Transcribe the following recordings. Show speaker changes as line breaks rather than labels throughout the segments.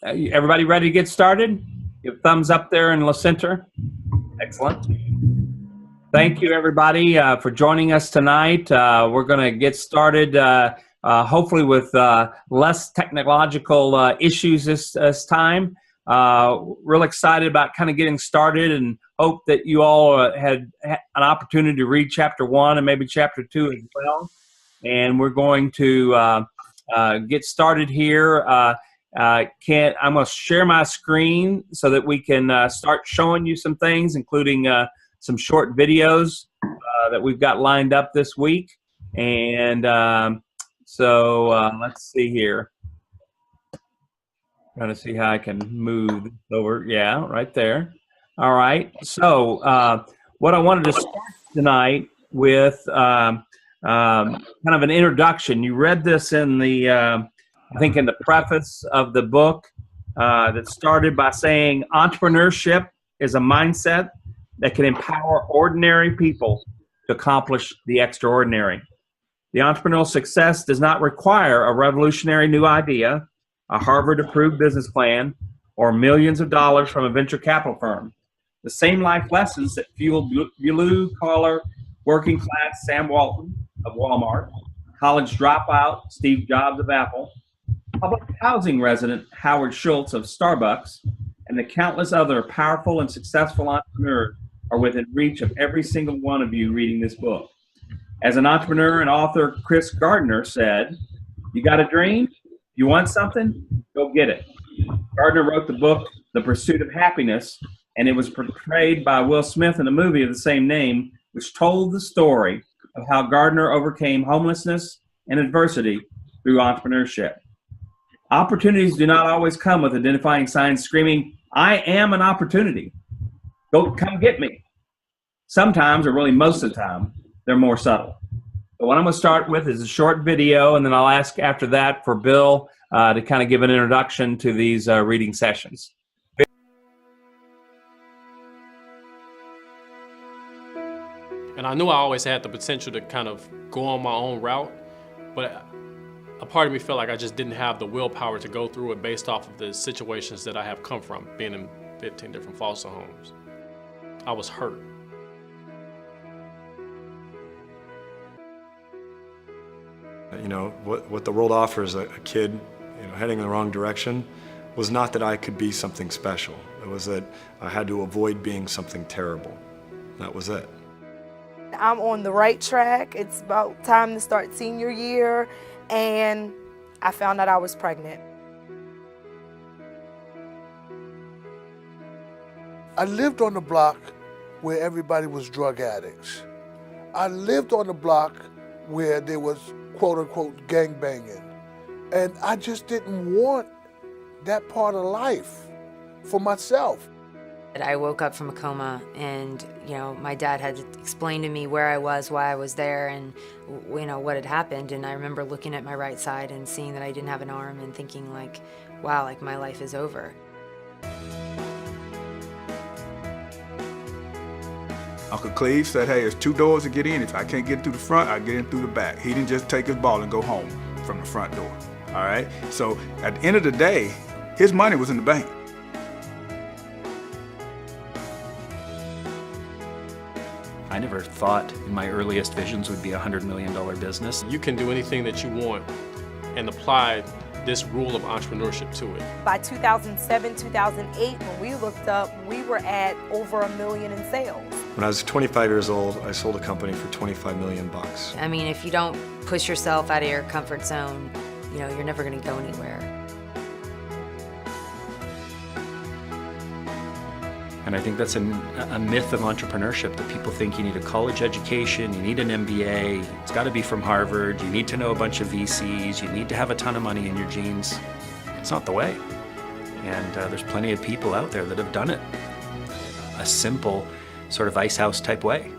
Everybody ready to get started? Give thumbs up there in the center. Excellent. Thank you, everybody, for joining us tonight. We're going to get started, hopefully with less technological issues this time. Real excited about kind of getting started, and hope that you all had an opportunity to read chapter 1 and maybe chapter 2 as well. And we're going to get started here. I'm going to share my screen so that we can start showing you some things, including some short videos that we've got lined up this week. And so let's see here. Trying to see how I can move over. Yeah, right there. All right. So what I wanted to start tonight with kind of an introduction. You read this in the, I think in the preface of the book that started by saying entrepreneurship is a mindset that can empower ordinary people to accomplish the extraordinary. The entrepreneurial success does not require a revolutionary new idea, a Harvard-approved business plan, or millions of dollars from a venture capital firm. The same life lessons that fueled blue-collar, working-class Sam Walton of Walmart, college dropout Steve Jobs of Apple, public housing resident Howard Schultz of Starbucks, and the countless other powerful and successful entrepreneurs are within reach of every single one of you reading this book. As an entrepreneur and author Chris Gardner said, "You got a dream? You want something? Go get it." Gardner wrote the book, The Pursuit of Happiness, and it was portrayed by Will Smith in a movie of the same name, which told the story of how Gardner overcame homelessness and adversity through entrepreneurship. Opportunities do not always come with identifying signs screaming, "I am an opportunity. Go come get me." Sometimes, or really most of the time, they're more subtle. So what I'm going to start with is a short video, and then I'll ask after that for Bill to kind of give an introduction to these reading sessions.
And I knew I always had the potential to kind of go on my own route, but a part of me felt like I just didn't have the willpower to go through it based off of the situations that I have come from, being in 15 different foster homes. I was hurt.
You know, what the world offers a kid, you know, heading in the wrong direction was not that I could be something special. It was that I had to avoid being something terrible. That was it.
I'm on the right track. It's about time to start senior year, and I found out I was pregnant.
I lived on the block where everybody was drug addicts. I lived on the block where there was quote-unquote gangbanging. And I just didn't want that part of life for myself.
I woke up from a coma, and my dad had explained to me where I was, why I was there, and what had happened. And I remember looking at my right side and seeing that I didn't have an arm and thinking like, wow, like my life is over.
Uncle Cleve said, hey, there's 2 doors to get in. If I can't get through the front, I get in through the back. He didn't just take his ball and go home from the front door, all right? So at the end of the day, his money was in the bank.
I never thought in my earliest visions would be a $100 million business.
You can do anything that you want and apply this rule of entrepreneurship to it.
By 2007, 2008, when we looked up, we were at over $1 million in sales.
When I was 25 years old, I sold a company for $25 million.
I mean, if you don't push yourself out of your comfort zone, you're never going to go anywhere.
And I think that's a myth of entrepreneurship, that people think you need a college education, you need an MBA, it's got to be from Harvard, you need to know a bunch of VCs, you need to have a ton of money in your jeans. It's not the way. And there's plenty of people out there that have done it a simple sort of ice house type way.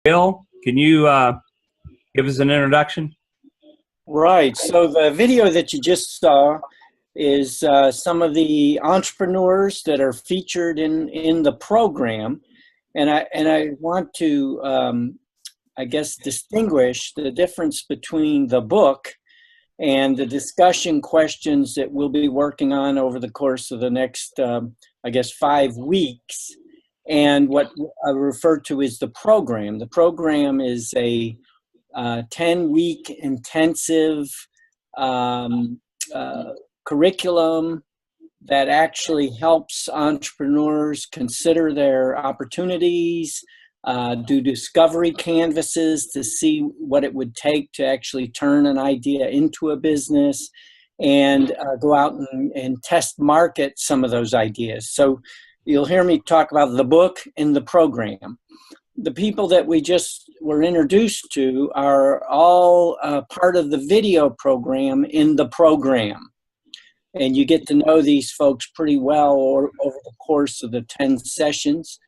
Bill, can you give us an introduction?
Right. So the video that you just saw is some of the entrepreneurs that are featured in the program. And I want to, I guess, distinguish the difference between the book and the discussion questions that we'll be working on over the course of the next, I guess, 5 weeks, and what I refer to as the program. The program is a 10-week intensive curriculum that actually helps entrepreneurs consider their opportunities, do discovery canvases to see what it would take to actually turn an idea into a business, and go out and test market some of those ideas. So you'll hear me talk about the book and the program. The people that we just were introduced to are all part of the video program in the program. And you get to know these folks pretty well over the course of the 10 sessions.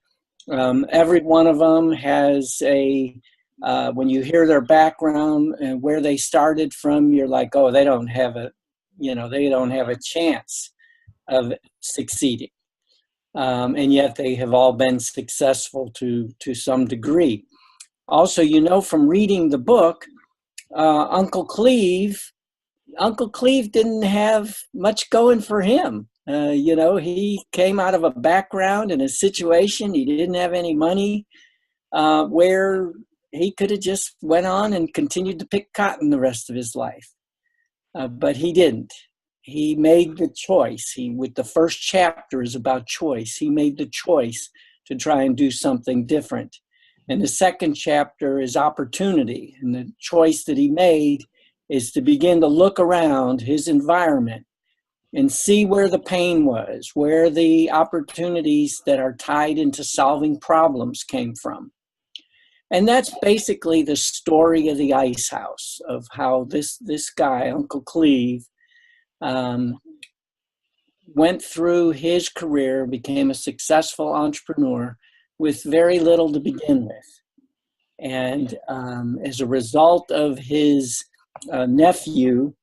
Every one of them has when you hear their background and where they started from, you're like, oh, they don't have a chance of succeeding. And yet they have all been successful to some degree. Also, from reading the book, Uncle Cleve didn't have much going for him. He came out of a background and a situation, he didn't have any money, where he could have just went on and continued to pick cotton the rest of his life. But he didn't. He made the choice. With the first chapter is about choice. He made the choice to try and do something different. And the second chapter is opportunity. And the choice that he made is to begin to look around his environment and see where the pain was, where the opportunities that are tied into solving problems came from. And that's basically the story of the Ice House, of how this guy, Uncle Cleve, went through his career, became a successful entrepreneur with very little to begin with. And as a result of his nephew,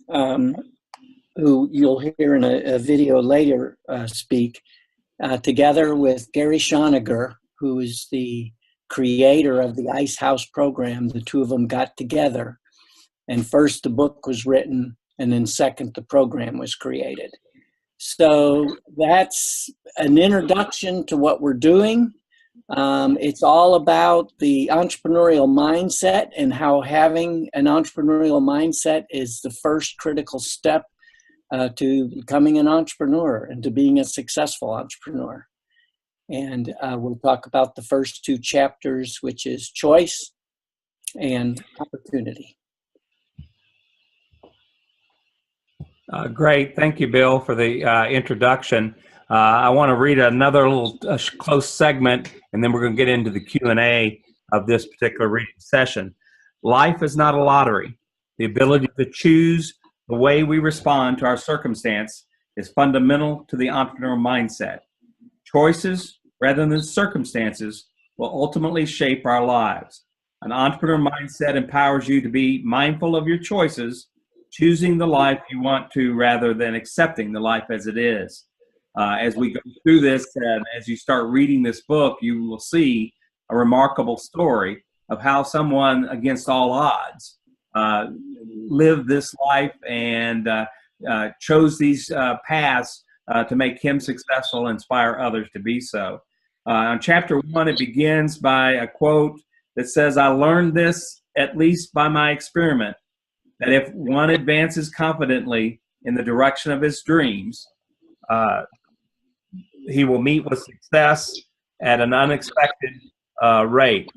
who you'll hear in a video later speak, together with Gary Schoeniger, who is the creator of the Ice House program, the two of them got together. And first the book was written, and then second the program was created. So that's an introduction to what we're doing. It's all about the entrepreneurial mindset and how having an entrepreneurial mindset is the first critical step to becoming an entrepreneur and to being a successful entrepreneur. And we'll talk about the first 2 chapters, which is choice and opportunity.
Great. Thank you, Bill, for the introduction. I want to read another little close segment, and then we're going to get into the Q&A of this particular reading session. Life is not a lottery. The ability to choose the way we respond to our circumstance is fundamental to the entrepreneurial mindset. Choices, rather than circumstances, will ultimately shape our lives. An entrepreneur mindset empowers you to be mindful of your choices, choosing the life you want to rather than accepting the life as it is. As we go through this, and as you start reading this book, you will see a remarkable story of how someone, against all odds, lived this life and chose these paths to make him successful and inspire others to be so. On chapter 1, it begins by a quote that says, "I learned this at least by my experiment, that if one advances confidently in the direction of his dreams, he will meet with success at an unexpected rate."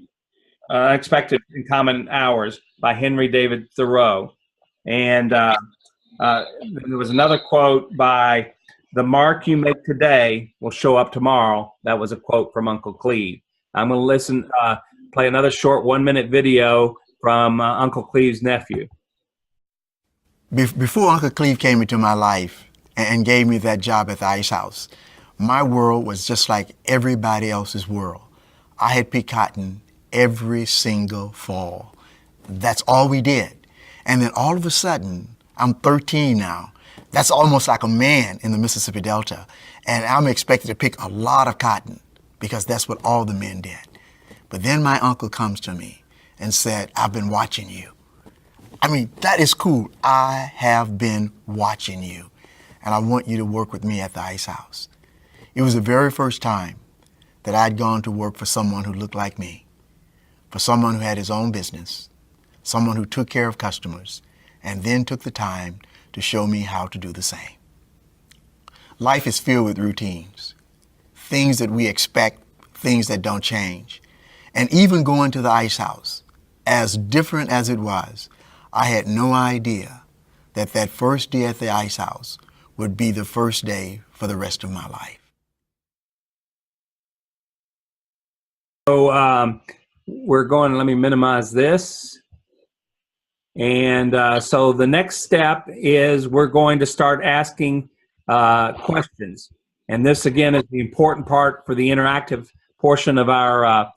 Unexpected in Common Hours by Henry David Thoreau. And there was another quote by, "The mark you make today will show up tomorrow." That was a quote from Uncle Cleve. I'm going to play another short 1-minute video from Uncle Cleve's nephew.
Before Uncle Cleve came into my life and gave me that job at the Ice House, my world was just like everybody else's world. I had picked cotton every single fall. That's all we did. And then all of a sudden, I'm 13 now, That's almost like a man in the Mississippi Delta. And I'm expected to pick a lot of cotton because that's what all the men did. But then my uncle comes to me and said, I've been watching you. I mean, that is cool. I have been watching you, and I want you to work with me at the Ice House. It was the very first time that I'd gone to work for someone who looked like me, for someone who had his own business, someone who took care of customers, and then took the time to show me how to do the same. Life is filled with routines, things that we expect, things that don't change. And even going to the Ice House, as different as it was, I had no idea that that first day at the Ice House would be the first day for the rest of my life.
So we're going, let me minimize this. And so the next step is we're going to start asking questions. And this, again, is the important part for the interactive portion of our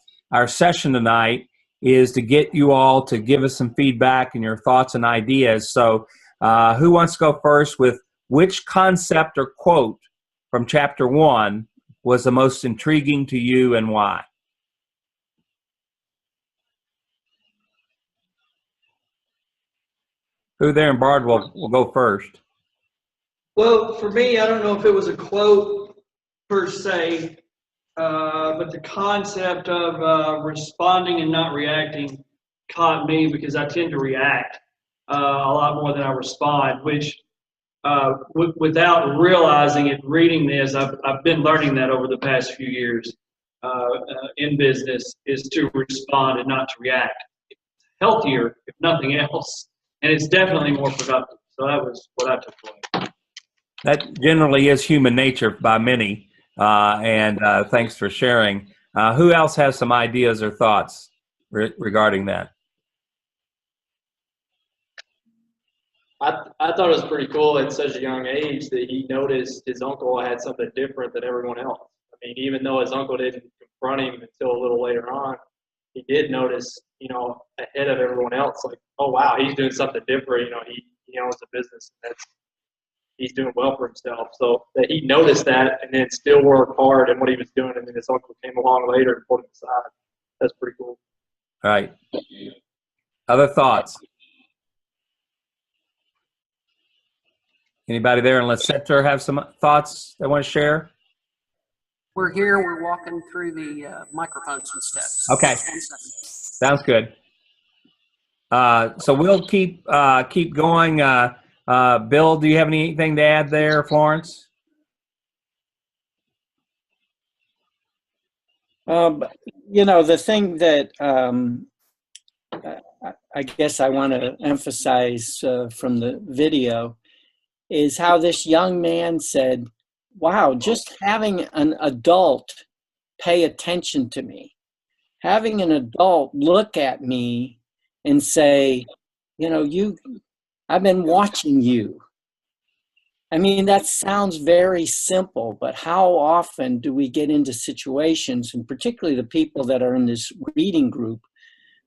session tonight, is to get you all to give us some feedback and your thoughts and ideas. So who wants to go first with which concept or quote from chapter 1 was the most intriguing to you and why? Who there in Bardwell will go first?
Well, for me, I don't know if it was a quote per se, but the concept of responding and not reacting caught me, because I tend to react a lot more than I respond, which without realizing it, reading this, I've been learning that over the past few years in business, is to respond and not to react. It's healthier, if nothing else, and it's definitely more productive. So that was what I took away.
That generally is human nature by many, and thanks for sharing. Who else has some ideas or thoughts regarding that?
I thought it was pretty cool at such a young age that he noticed his uncle had something different than everyone else. I mean, even though his uncle didn't confront him until a little later on, he did notice, ahead of everyone else, like, oh wow, he's doing something different. He owns a business, and he's doing well for himself. So that he noticed that and then still worked hard in what he was doing, and then his uncle came along later and pulled him aside. That's pretty cool.
All right. Other thoughts? Anybody there in Lecenter have some thoughts they want to share?
We're here. We're walking through the microphones and stuff.
Okay. Sounds good. So we'll keep going. Bill, do you have anything to add there? Florence?
The thing that I guess I want to emphasize from the video is how this young man said, wow, just having an adult pay attention to me, having an adult look at me and say, I've been watching you. I mean, that sounds very simple, but how often do we get into situations, and particularly the people that are in this reading group,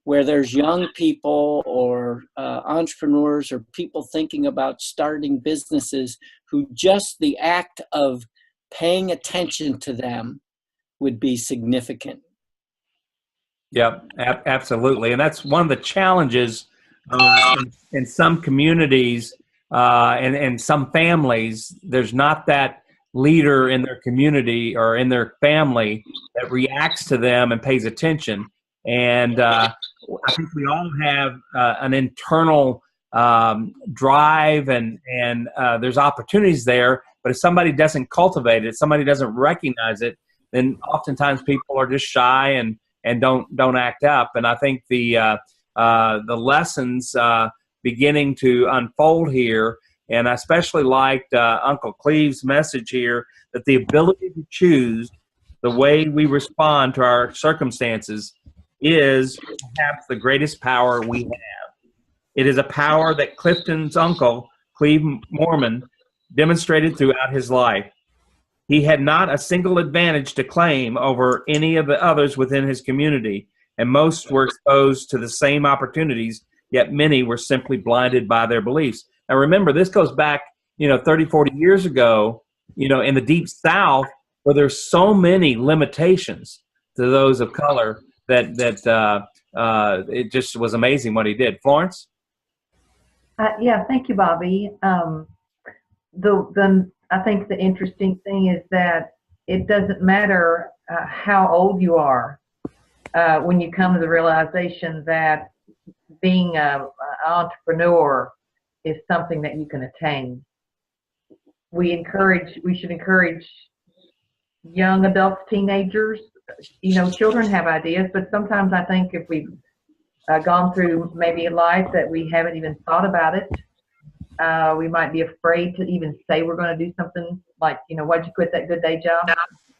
where there's young people or entrepreneurs or people thinking about starting businesses who just the act of paying attention to them would be significant.
Yep, absolutely. And that's one of the challenges in some communities and some families. There's not that leader in their community or in their family that reacts to them and pays attention. And I think we all have an internal drive, and there's opportunities there. But if somebody doesn't cultivate it, somebody doesn't recognize it, then oftentimes people are just shy and don't act up. And I think the lessons beginning to unfold here, and I especially liked Uncle Cleve's message here, that the ability to choose the way we respond to our circumstances is perhaps the greatest power we have. It is a power that Clifton's uncle, Cleve Mormon, demonstrated throughout his life. He had not a single advantage to claim over any of the others within his community, and most were exposed to the same opportunities, yet many were simply blinded by their beliefs. Now remember, this goes back 30, 40 years ago, in the deep South, where there's so many limitations to those of color that it just was amazing what he did. Florence?
Yeah, thank you, Bobby. I think the interesting thing is that it doesn't matter how old you are when you come to the realization that being an entrepreneur is something that you can attain. We should encourage young adults, teenagers. Children have ideas, but sometimes I think if we've gone through maybe a life that we haven't even thought about it, we might be afraid to even say we're going to do something like, why'd you quit that good day job?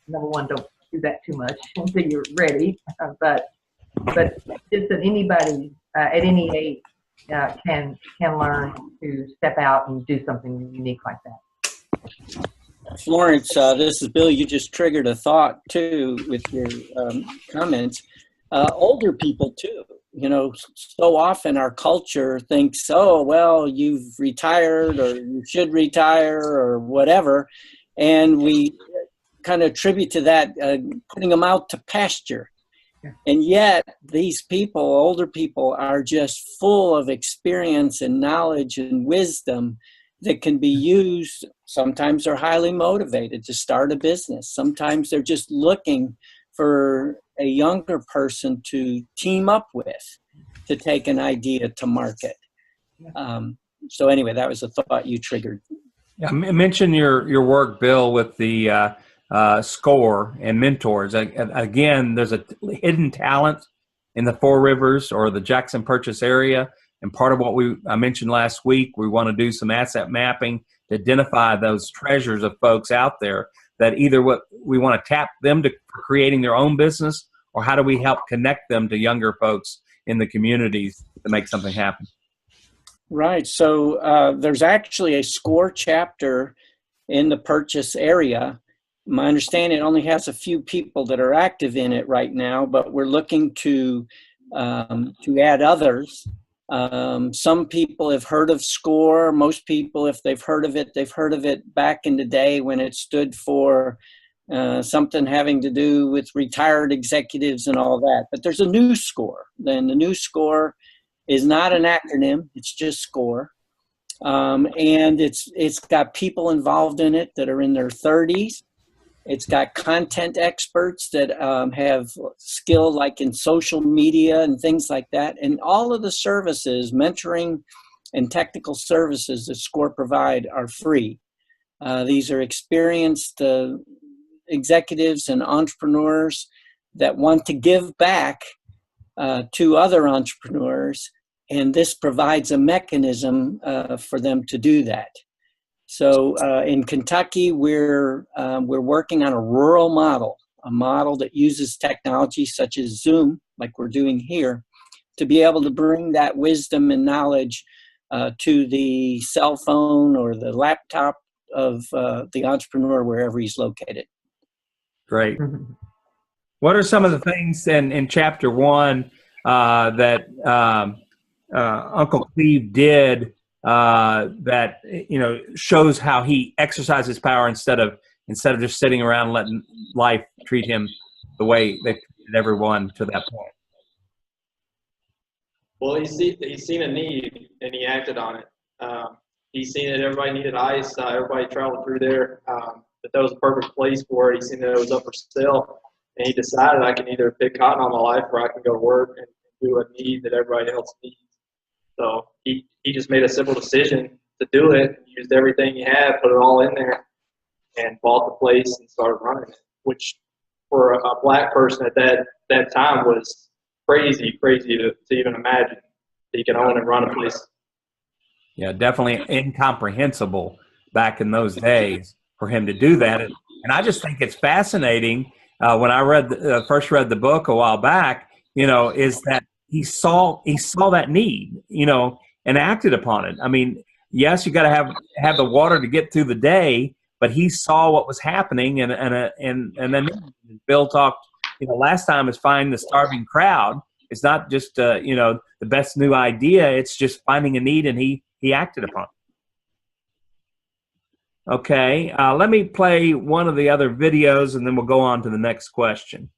Number one, don't do that too much until you're ready. But just that anybody at any age can learn to step out and do something unique like that.
Florence, this is Bill. You just triggered a thought too with your comments. Older people too. So often our culture thinks, oh, well, you've retired or you should retire or whatever. And we kind of attribute to that putting them out to pasture. And yet these people, older people, are just full of experience and knowledge and wisdom that can be used. Sometimes they're highly motivated to start a business. Sometimes they're just looking for a younger person to team up with to take an idea to market. So anyway, that was a thought you triggered.
Yeah, mention your work, Bill, with the SCORE and mentors. Again, there's a hidden talent in the Four Rivers or the Jackson Purchase area. And part of what I mentioned last week, we want to do some asset mapping to identify those treasures of folks out there that either what we want to tap them to creating their own business, or how do we help connect them to younger folks in the communities to make something happen?
Right. So there's actually a SCORE chapter in the Purchase area. My understanding, it only has a few people that are active in it right now, but we're looking to add others. Some people have heard of SCORE. Most people, if they've heard of it back in the day when it stood for something having to do with retired executives and all that. But there's a new SCORE. Then the new SCORE is not an acronym. It's just SCORE. And it's got people involved in it that are in their 30s. It's got content experts that have skill like in social media and things like that. And all of the services, mentoring and technical services that SCORE provide are free. These are experienced executives and entrepreneurs that want to give back to other entrepreneurs. And this provides a mechanism for them to do that. So in Kentucky, we're working on a rural model, a model that uses technology such as Zoom, like we're doing here, to be able to bring that wisdom and knowledge to the cell phone or the laptop of the entrepreneur wherever he's located.
Great. What are some of the things in Chapter 1 that Uncle Cleve did that shows how he exercises power instead of just sitting around and letting life treat him the way they treated everyone to that point?
Well, he's seen a need and he acted on it. He's seen that everybody needed ice. Everybody traveled through there. That was a perfect place for it. He's seen that it was up for sale, and he decided I can either pick cotton all my life or I can go to work and do a need that everybody else needs. So he just made a simple decision to do it, used everything he had, put it all in there, and bought the place and started running it, which for a black person at that time was crazy to even imagine that you can own and run a place.
Yeah, definitely incomprehensible back in those days for him to do that. And I just think it's fascinating when I first read the book a while back, is that he saw that need, and acted upon it. I mean, yes, you got to have the water to get through the day, but he saw what was happening, and then Bill talked, last time is find the starving crowd. It's not just the best new idea. It's just finding a need, and he acted upon it. Okay, let me play one of the other videos and then we'll go on to the next question.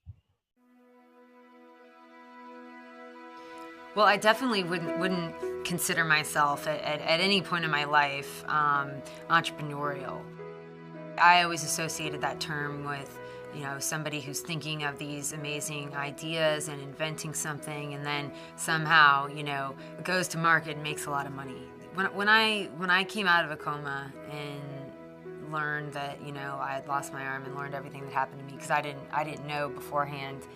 Well, I definitely wouldn't consider myself at any point in my life entrepreneurial. I always associated that term with, you know, somebody who's thinking of these amazing ideas and inventing something, and then somehow, you know, goes to market and makes a lot of money. When I came out of a coma and learned that, you know, I had lost my arm and learned everything that happened to me, because I didn't know beforehand.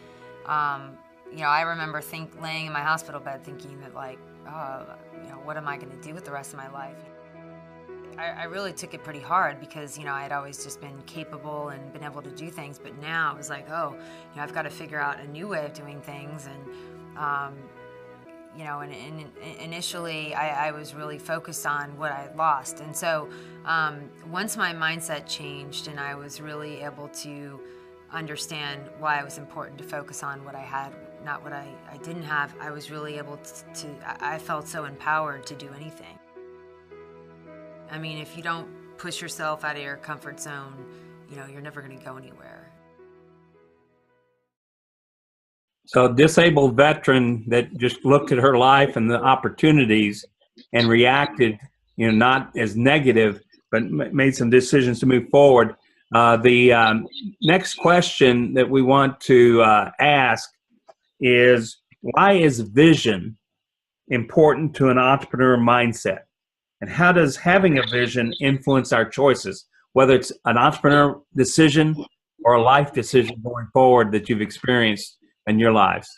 You know, I remember laying in my hospital bed thinking that, like, oh, you know, what am I going to do with the rest of my life? I really took it pretty hard because, you know, I had always just been capable and been able to do things, but now it was like, oh, you know, I've got to figure out a new way of doing things. And, you know, and initially I was really focused on what I had lost. And so once my mindset changed and I was really able to understand why it was important to focus on what I had, not what I didn't have, I was really able to I felt so empowered to do anything. I mean, if you don't push yourself out of your comfort zone, you know, you're never going to go anywhere.
So a disabled veteran that just looked at her life and the opportunities and reacted, you know, not as negative, but made some decisions to move forward. The next question that we want to ask is, why is vision important to an entrepreneur mindset? And how does having a vision influence our choices, whether it's an entrepreneur decision or a life decision going forward that you've experienced in your lives?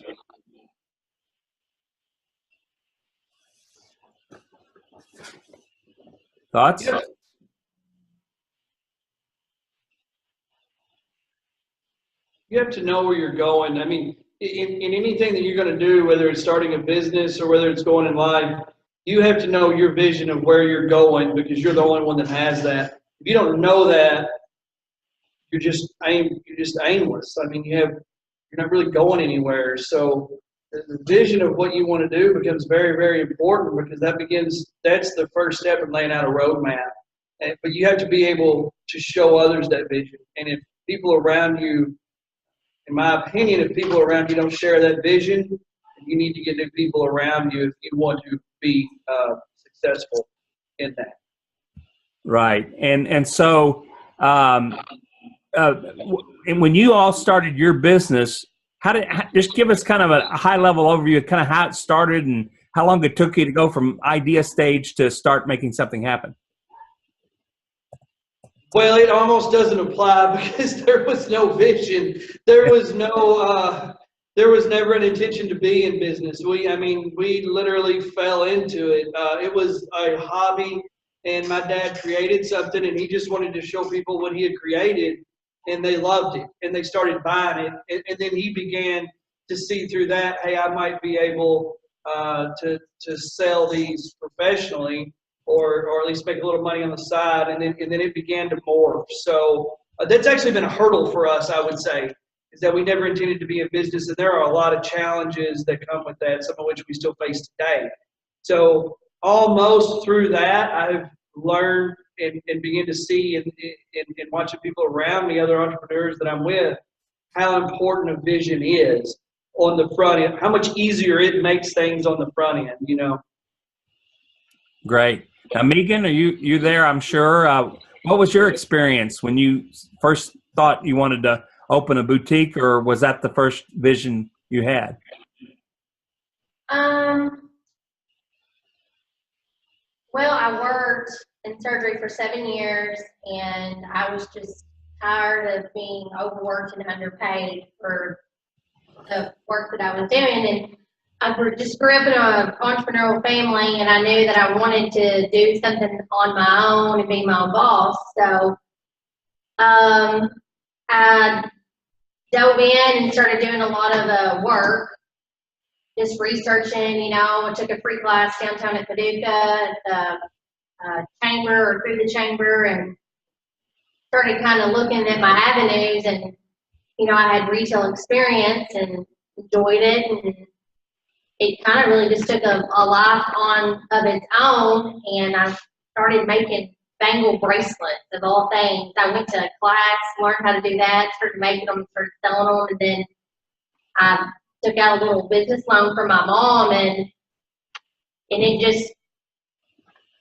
Thoughts?
You have to know where you're going. I mean, in anything that you're going to do, whether it's starting a business or whether it's going in life, you have to know your vision of where you're going, because you're the only one that has that. If you don't know that, you're just aimless. I mean, you're not really going anywhere. So the vision of what you want to do becomes very, very important, because that's the first step in laying out a roadmap. But you have to be able to show others that vision. And if people around you, in my opinion, if people around you don't share that vision, you need to get new people around you if you want to be successful in that.
Right. And so and when you all started your business, just give us kind of a high level overview of kind of how it started and how long it took you to go from idea stage to start making something happen.
Well, it almost doesn't apply because there was no vision. There was never an intention to be in business. We literally fell into it. It was a hobby, and my dad created something, and he just wanted to show people what he had created, and they loved it, and they started buying it. And then he began to see through that, hey, I might be able to sell these professionally, or at least make a little money on the side, and then it began to morph. So that's actually been a hurdle for us, I would say, is that we never intended to be in business, and there are a lot of challenges that come with that, some of which we still face today. So almost through that, I've learned and begin to see and watching people around me, other entrepreneurs that I'm with, how important a vision is on the front end, how much easier it makes things on the front end, you know.
Great. Now, Megan, are you there? I'm sure. What was your experience when you first thought you wanted to open a boutique, or was that the first vision you had?
Well, I worked in surgery for 7 years, and I was just tired of being overworked and underpaid for the work that I was doing. And I just grew up in an entrepreneurial family, and I knew that I wanted to do something on my own and be my own boss. So I dove in and started doing a lot of work, just researching. You know, I took a free class downtown at Paducah at the chamber, or through the chamber, and started kind of looking at my avenues. And, you know, I had retail experience and enjoyed it, and it kind of really just took a life of its own, and I started making bangle bracelets of all things. I went to a class, learned how to do that, started making them, started selling them, and then I took out a little business loan from my mom, and it just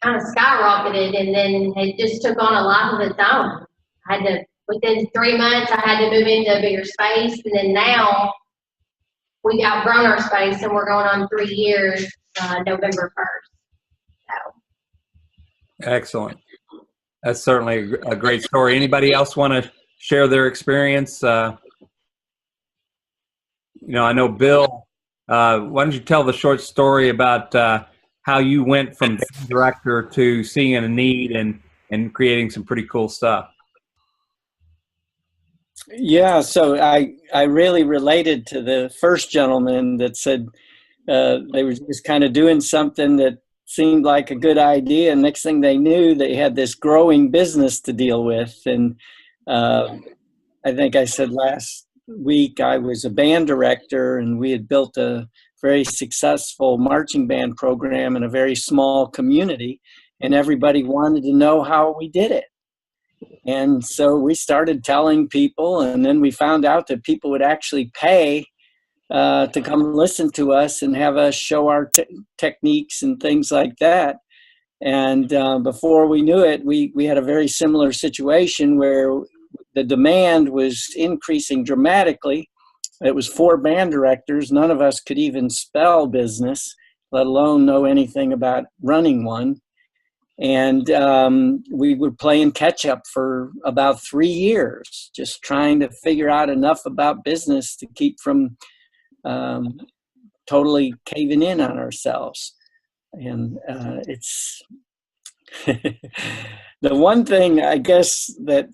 kind of skyrocketed, and then it just took on a life of its own. I had to, within 3 months, I had to move into a bigger space, and then now we've outgrown our space, and we're going on 3 years, November 1st. So.
Excellent. That's certainly a great story. Anybody else want to share their experience? I know Bill, why don't you tell the short story about how you went from director to seeing a need and creating some pretty cool stuff?
Yeah, so I really related to the first gentleman that said they were just kind of doing something that seemed like a good idea, and next thing they knew, they had this growing business to deal with. And I think I said last week I was a band director, and we had built a very successful marching band program in a very small community, and everybody wanted to know how we did it. And so we started telling people, and then we found out that people would actually pay to come listen to us and have us show our techniques and things like that. And before we knew it, we had a very similar situation where the demand was increasing dramatically. It was 4 band directors. None of us could even spell business, let alone know anything about running one. And we were playing catch up for about 3 years, just trying to figure out enough about business to keep from totally caving in on ourselves. And it's the one thing, I guess, that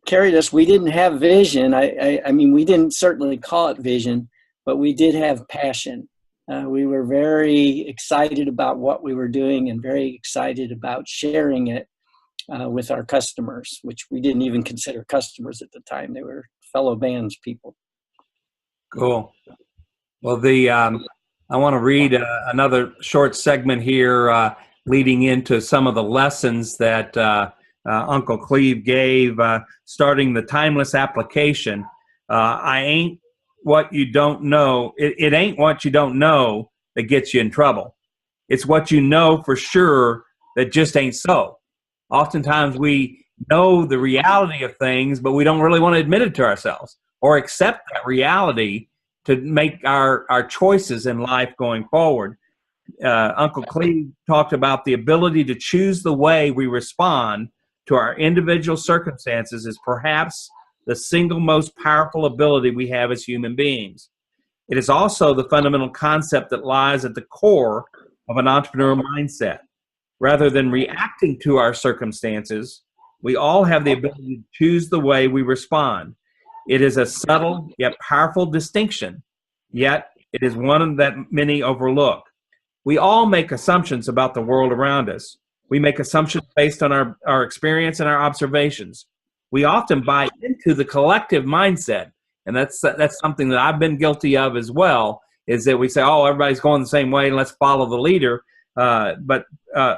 carried us. We didn't have vision. I mean, we didn't certainly call it vision, but we did have passion. We were very excited about what we were doing and very excited about sharing it with our customers, which we didn't even consider customers at the time. They were fellow bands people. Cool.
Well, I want to read another short segment here leading into some of the lessons that Uncle Cleve gave, starting the timeless application. I ain't what you don't know. It ain't what you don't know that gets you in trouble. It's what you know for sure that just ain't so. Oftentimes we know the reality of things, but we don't really want to admit it to ourselves or accept that reality to make our choices in life going forward. Uncle Cleve talked about the ability to choose the way we respond to our individual circumstances is perhaps the single most powerful ability we have as human beings. It is also the fundamental concept that lies at the core of an entrepreneurial mindset. Rather than reacting to our circumstances, we all have the ability to choose the way we respond. It is a subtle yet powerful distinction, yet it is one that many overlook. We all make assumptions about the world around us. We make assumptions based on our experience and our observations. We often buy into the collective mindset, and that's something that I've been guilty of as well, is that we say, oh, everybody's going the same way, let's follow the leader. But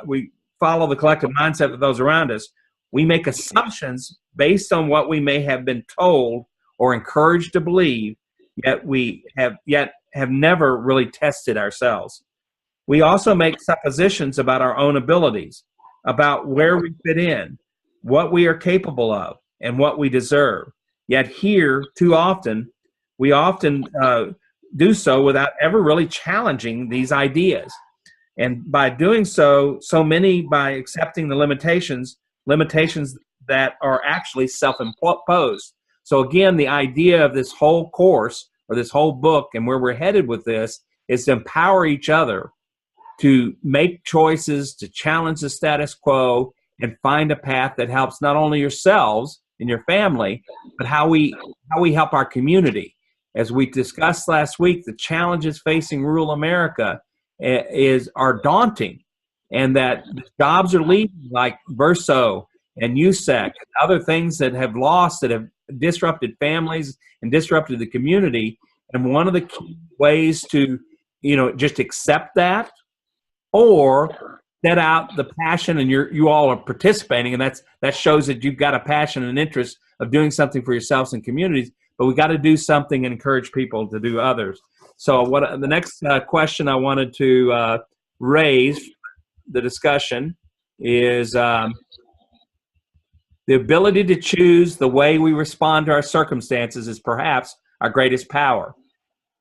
we follow the collective mindset of those around us. We make assumptions based on what we may have been told or encouraged to believe, yet we have never really tested ourselves. We also make suppositions about our own abilities, about where we fit in, what we are capable of, and what we deserve. Yet here, too often, we often do so without ever really challenging these ideas. And by doing so, so many, by accepting the limitations that are actually self-imposed. So again, the idea of this whole course or this whole book and where we're headed with this is to empower each other to make choices, to challenge the status quo, and find a path that helps not only yourselves and your family, but how we help our community. As we discussed last week, the challenges facing rural America are daunting, and that jobs are leaving, like Verso and USEC, and other things that have disrupted families and disrupted the community. And one of the key ways to, just accept that, or set out the passion, and you all are participating, and that shows that you've got a passion and interest of doing something for yourselves and communities. But we got to do something and encourage people to do others. So the next question I wanted to raise the discussion is the ability to choose the way we respond to our circumstances is perhaps our greatest power.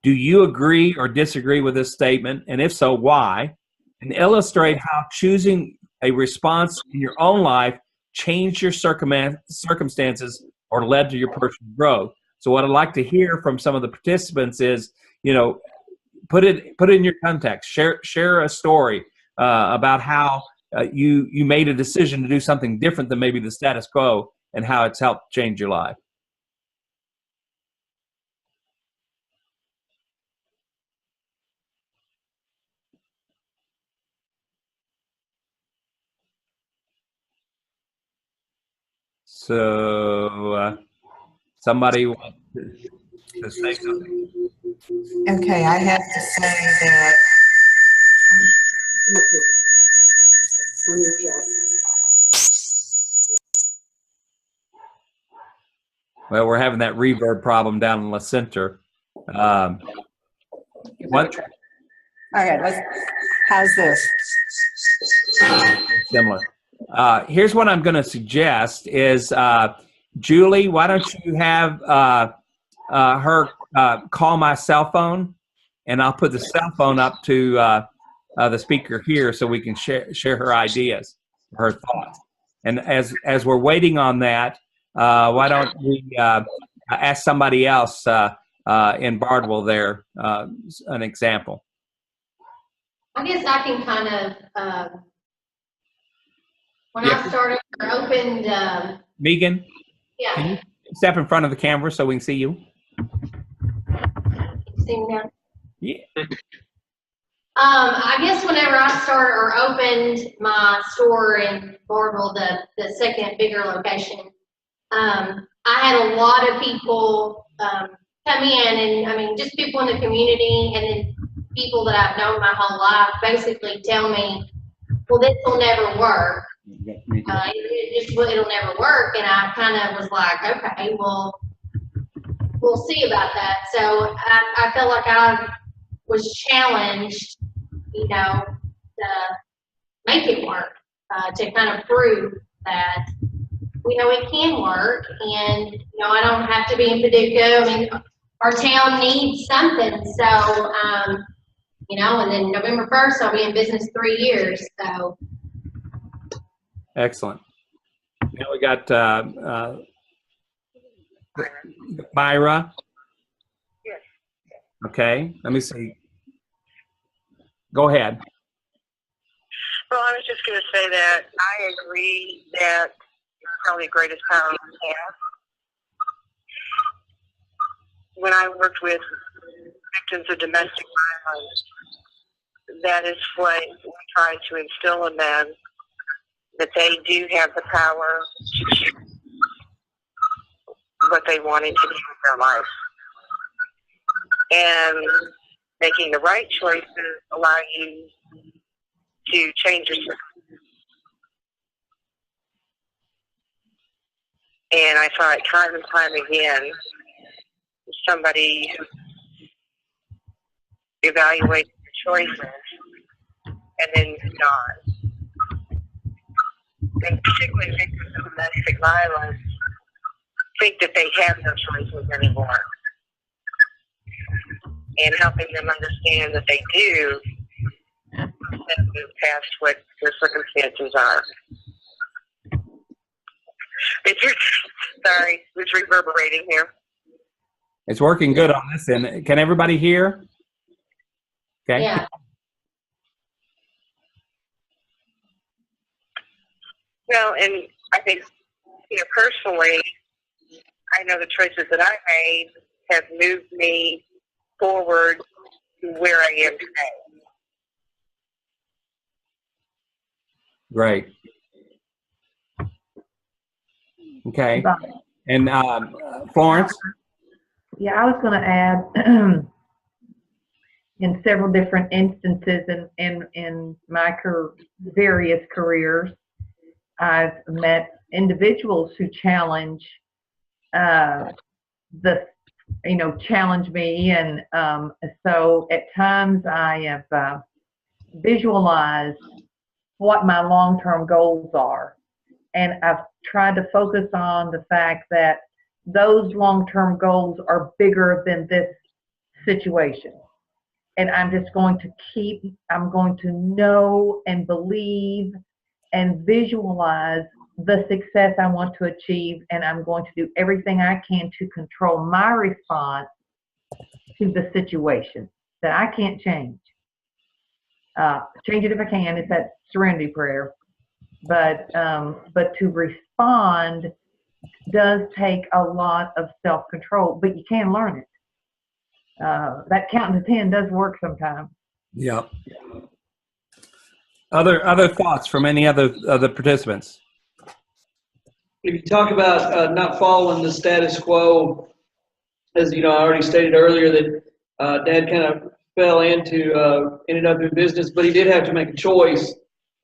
Do you agree or disagree with this statement? And if so, why? And illustrate how choosing a response in your own life changed your circumstances or led to your personal growth. So what I'd like to hear from some of the participants is, put it in your context. Share a story about how you made a decision to do something different than maybe the status quo, and how it's helped change your life. So somebody wants to say something?
Okay, I have to say that
well, we're having that reverb problem down in La Center. What?
okay, how's this?
Similar. Here's what I'm going to suggest is, Julie, why don't you have her call my cell phone, and I'll put the cell phone up to the speaker here so we can share her ideas, her thoughts. And as we're waiting on that, why don't we ask somebody else in Bardwell there an example?
I guess I can kind of, when I started or opened.
Megan?
Yeah.
Can you step in front of the camera so we can see you?
See me now?
Yeah.
I guess whenever I started or opened my store in Bardwell, the second bigger location, I had a lot of people come in, and I mean, just people in the community, and then people that I've known my whole life basically tell me, well, this will never work. It'll never work. And I kind of was like, okay, well, we'll see about that. So I felt like I was challenged, to make it work, to kind of prove that, it can work. And, I don't have to be in Paducah. I mean, our town needs something. So, and then November 1st, I'll be in business 3 years. So.
Excellent. Now we got Myra.
Yes.
Okay, let me see. Go ahead.
Well, I was just going to say that I agree that it's probably the greatest power we have. When I worked with victims of domestic violence, that is what we tried to instill in them, that they do have the power to choose what they wanted to do with their life. And making the right choices allow you to change your circumstances. And I saw it time and time again. Somebody who evaluated your choices and then moved on. And particularly victims of domestic violence think that they have no choices anymore. And helping them understand that they do, and move past what their circumstances are. Sorry, it's reverberating here.
It's working good on this end. Can everybody hear? Okay.
Yeah.
Well, and I think, personally, I know the choices that I made have moved me forward to where I am today.
Great. Okay. And Florence?
Yeah, I was going to add in several different instances in my various careers. I've met individuals who challenge challenge me, and so at times I have visualized what my long-term goals are, and I've tried to focus on the fact that those long-term goals are bigger than this situation. And I'm just going to know and believe and visualize the success I want to achieve, and I'm going to do everything I can to control my response to the situation that I can't change. Change it if I can. It's that serenity prayer. But to respond does take a lot of self-control, but you can learn it. That counting to 10 does work sometimes.
Yep. Other thoughts from any other participants?
If you talk about not following the status quo, as you know, I already stated earlier that Dad kind of fell into, ended up in business, but he did have to make a choice.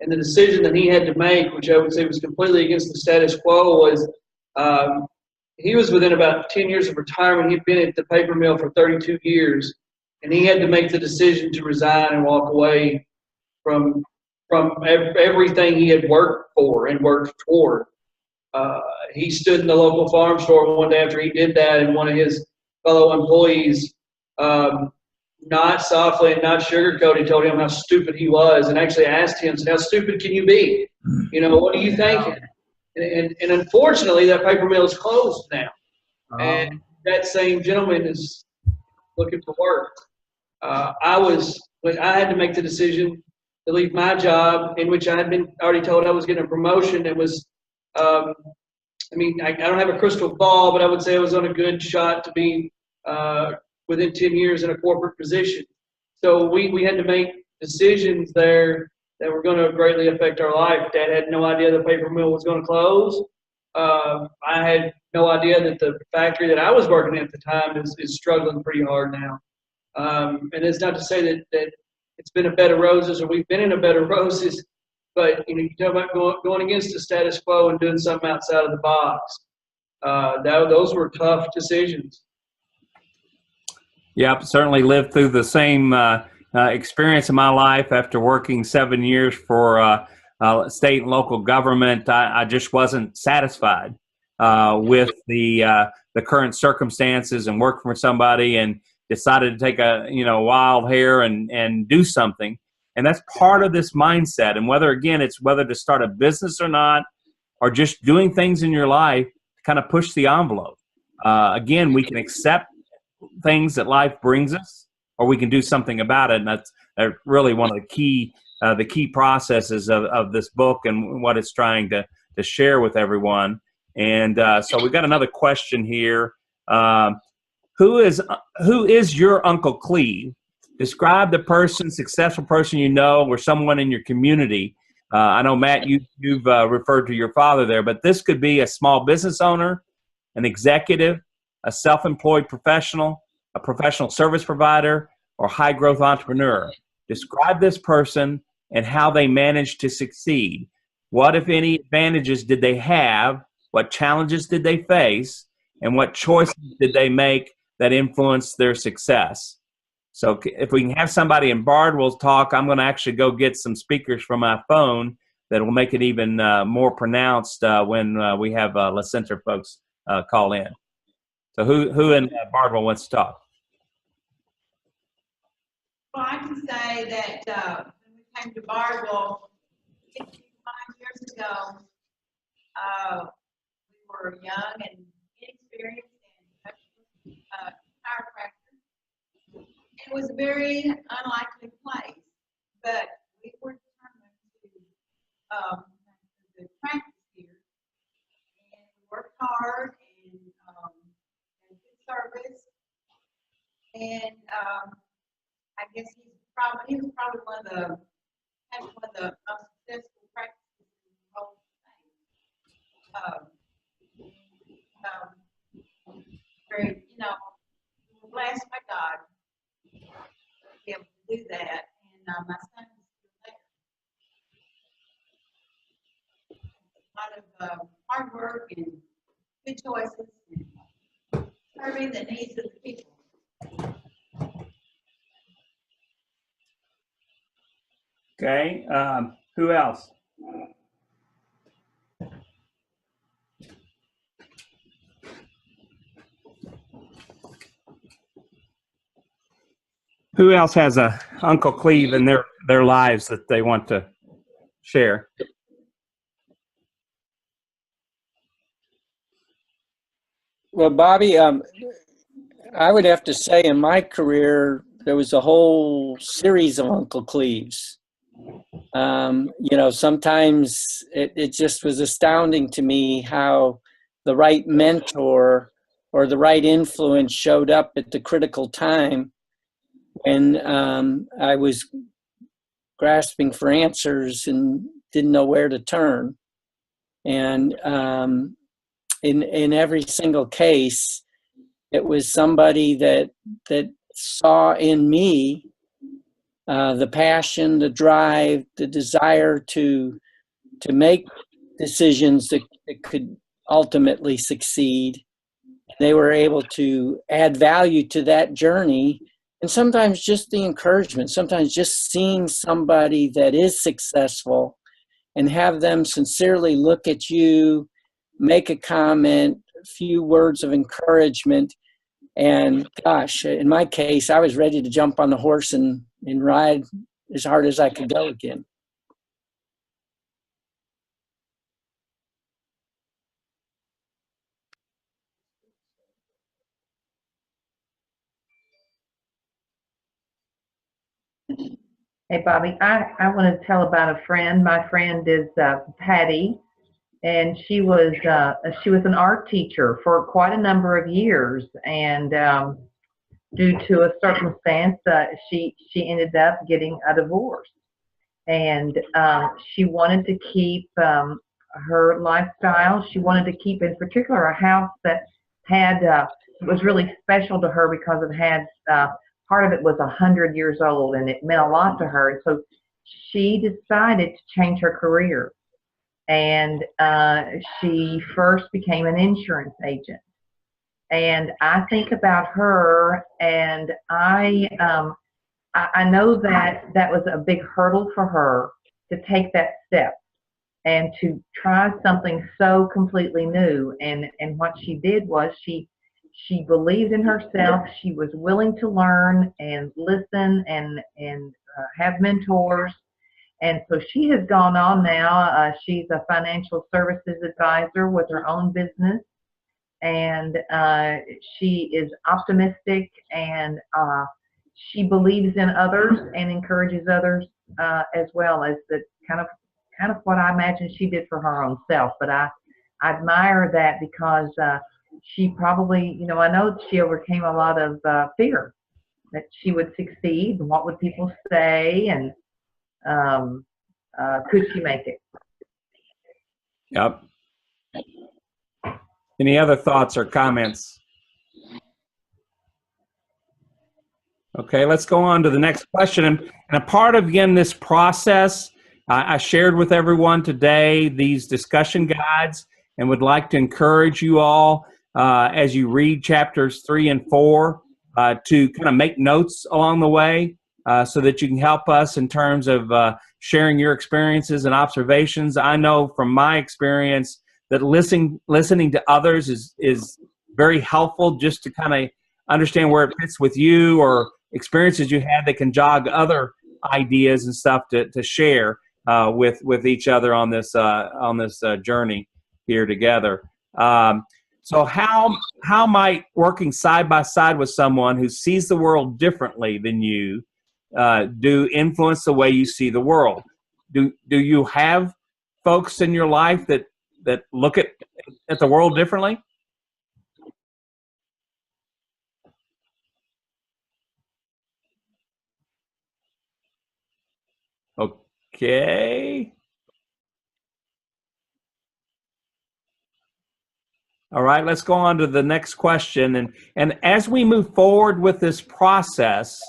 And the decision that he had to make, which I would say was completely against the status quo, was he was within about 10 years of retirement. He'd been at the paper mill for 32 years, and he had to make the decision to resign and walk away from everything he had worked for and worked toward. He stood in the local farm store one day after he did that, and one of his fellow employees, not softly and not sugarcoated, told him how stupid he was, and actually asked him, "How stupid can you be? You know, what are you thinking?" And unfortunately, that paper mill is closed now, and that same gentleman is looking for work. When I had to make the decision to leave my job, in which I had been already told I was getting a promotion. It was, I don't have a crystal ball, but I would say I was on a good shot to be within 10 years in a corporate position. So we had to make decisions there that were going to greatly affect our life. Dad had no idea the paper mill was going to close. I had no idea that the factory that I was working at the time is struggling pretty hard now. And it's not to say that it's been a bed of roses or we've been in a bed of roses, but you talk about going against the status quo and doing something outside of the box. Those were tough decisions.
Yep, certainly lived through the same experience in my life after working 7 years for state and local government. I just wasn't satisfied with the current circumstances and working for somebody, and decided to take a wild hair and do something. And that's part of this mindset. And whether to start a business or not, or just doing things in your life to kind of push the envelope. Again, we can accept things that life brings us, or we can do something about it. And that's really one of the key processes of this book and what it's trying to share with everyone. And so we've got another question here. Who is your Uncle Cleve? Describe the successful person you know, or someone in your community. I know, Matt, you've referred to your father there, but this could be a small business owner, an executive, a self-employed professional, a professional service provider, or high-growth entrepreneur. Describe this person and how they managed to succeed. What, if any, advantages did they have? What challenges did they face? And what choices did they make that influenced their success? So if we can have somebody in Bardwell talk, I'm going to actually go get some speakers from my phone that will make it even more pronounced when we have La Center folks call in. So who in Bardwell wants to talk?
Well, I can say that when we came to Bardwell 65 years ago, we were young and inexperienced and chiropractors. It was a very unlikely place, but we were determined to practice here. And we worked hard and good service. And I guess he was probably one of the most successful practices in the whole thing. We're blessed by God. Him do that, and my son is still there. A lot of hard work and good choices, and serving the needs of the people.
Okay. Who else? Who else has a Uncle Cleve in their lives that they want to share?
Well, Bobby, I would have to say in my career, there was a whole series of Uncle Cleves. You know, sometimes it just was astounding to me how the right mentor or the right influence showed up at the critical time when I was grasping for answers and didn't know where to turn. And in every single case, it was somebody that saw in me the passion, the drive, the desire to make decisions that could ultimately succeed. They were able to add value to that journey, and sometimes just the encouragement, sometimes just seeing somebody that is successful and have them sincerely look at you, make a comment, a few words of encouragement. And gosh, in my case, I was ready to jump on the horse and ride as hard as I could go again.
Hey, Bobby, I want to tell about a friend. My friend is Patty, and she was an art teacher for quite a number of years. And due to a circumstance, she ended up getting a divorce. And she wanted to keep her lifestyle. She wanted to keep, in particular, a house that had was really special to her because it had part of it was 100 years old, and it meant a lot to her. And so she decided to change her career, and she first became an insurance agent. And I think about her, and I know that was a big hurdle for her to take that step and to try something so completely new. And what she did was she believed in herself. She was willing to learn and listen and have mentors. And so she has gone on now. She's a financial services advisor with her own business. And she is optimistic, and she believes in others and encourages others as well, as the kind of what I imagine she did for her own self. But I admire that because she probably, you know, I know she overcame a lot of fear that she would succeed, and what would people say, and could she make it?
Yep. Any other thoughts or comments? Okay, let's go on to the next question. And a part of, again, this process, I shared with everyone today these discussion guides, and would like to encourage you all as you read chapters 3 and 4 to kind of make notes along the way so that you can help us in terms of sharing your experiences and observations. I know from my experience that listening to others is very helpful, just to kind of understand where it fits with you, or experiences you had that can jog other ideas and stuff to share with each other on this journey here together. So how might working side by side with someone who sees the world differently than you do influence the way you see the world? Do you have folks in your life that look at the world differently? Okay. All right, let's go on to the next question. And as we move forward with this process,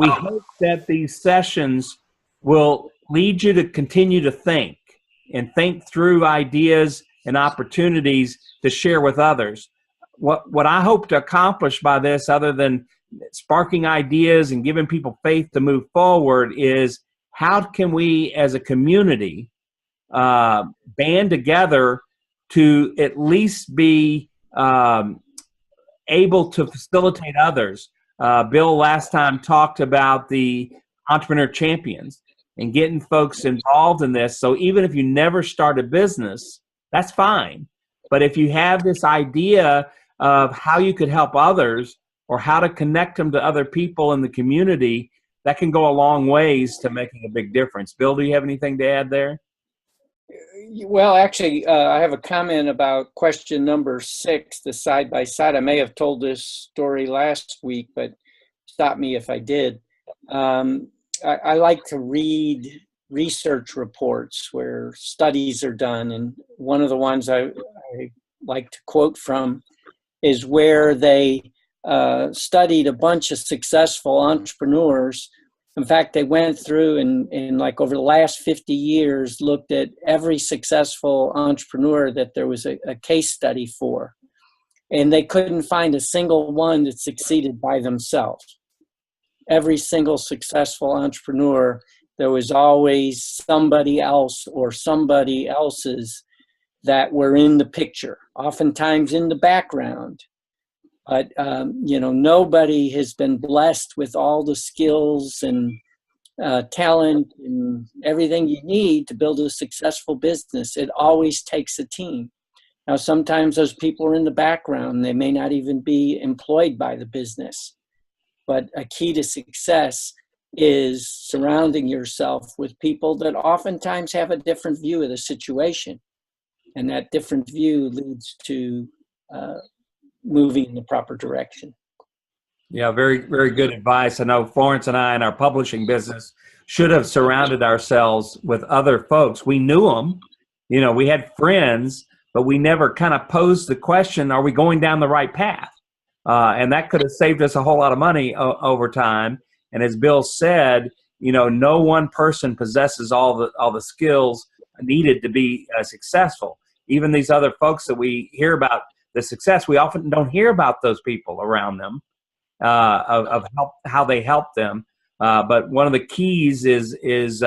we hope that these sessions will lead you to continue to think and think through ideas and opportunities to share with others. What I hope to accomplish by this, other than sparking ideas and giving people faith to move forward, is how can we as a community band together to at least be able to facilitate others. Bill last time talked about the Entrepreneur Champions and getting folks involved in this. So even if you never start a business, that's fine. But if you have this idea of how you could help others or how to connect them to other people in the community, that can go a long ways to making a big difference. Bill, do you have anything to add there?
Well, actually, I have a comment about question number 6, the side-by-side. I may have told this story last week, but stop me if I did. I like to read research reports where studies are done, and one of the ones I like to quote from is where they studied a bunch of successful entrepreneurs. In fact, they went through and like over the last 50 years, looked at every successful entrepreneur that there was a case study for. And they couldn't find a single one that succeeded by themselves. Every single successful entrepreneur, there was always somebody else or somebody else's that were in the picture, oftentimes in the background. But, nobody has been blessed with all the skills and talent and everything you need to build a successful business. It always takes a team. Now, sometimes those people are in the background. They may not even be employed by the business. But a key to success is surrounding yourself with people that oftentimes have a different view of the situation. And that different view leads to moving in the proper direction.
Yeah, very, very good advice. I know Florence and I in our publishing business should have surrounded ourselves with other folks. We knew them, we had friends, but we never kind of posed the question, are we going down the right path? And that could have saved us a whole lot of money over time. And as Bill said, no one person possesses all the skills needed to be successful. Even these other folks that we hear about the success, we often don't hear about those people around them, of how they help them. But one of the keys is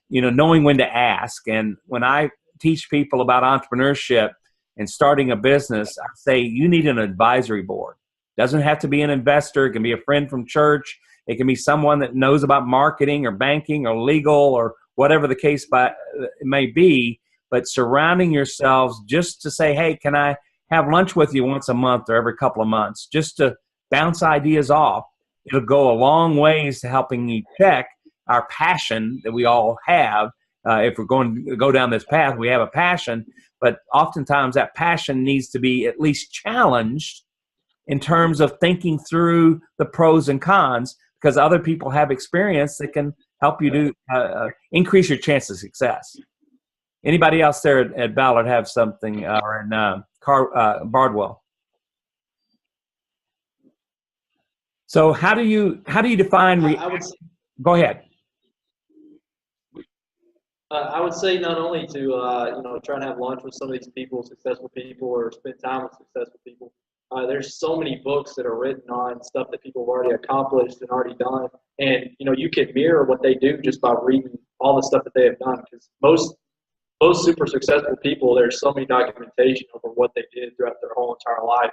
knowing when to ask. And when I teach people about entrepreneurship and starting a business, I say you need an advisory board. Doesn't have to be an investor. It can be a friend from church. It can be someone that knows about marketing or banking or legal or whatever the case may be. But surrounding yourselves just to say, hey, can I have lunch with you once a month or every couple of months, just to bounce ideas off. It'll go a long ways to helping you check our passion that we all have. If we're going to go down this path, we have a passion, but oftentimes that passion needs to be at least challenged in terms of thinking through the pros and cons, because other people have experience that can help you to increase your chance of success. Anybody else there at Ballard have something, or in Bardwell? So how do you define? Go ahead.
I would say not only to try and have lunch with some of these people, successful people, or spend time with successful people. There's so many books that are written on stuff that people have already accomplished and already done, and you can mirror what they do just by reading all the stuff that they have done. Because most super successful people, there's so many documentation over what they did throughout their whole entire life,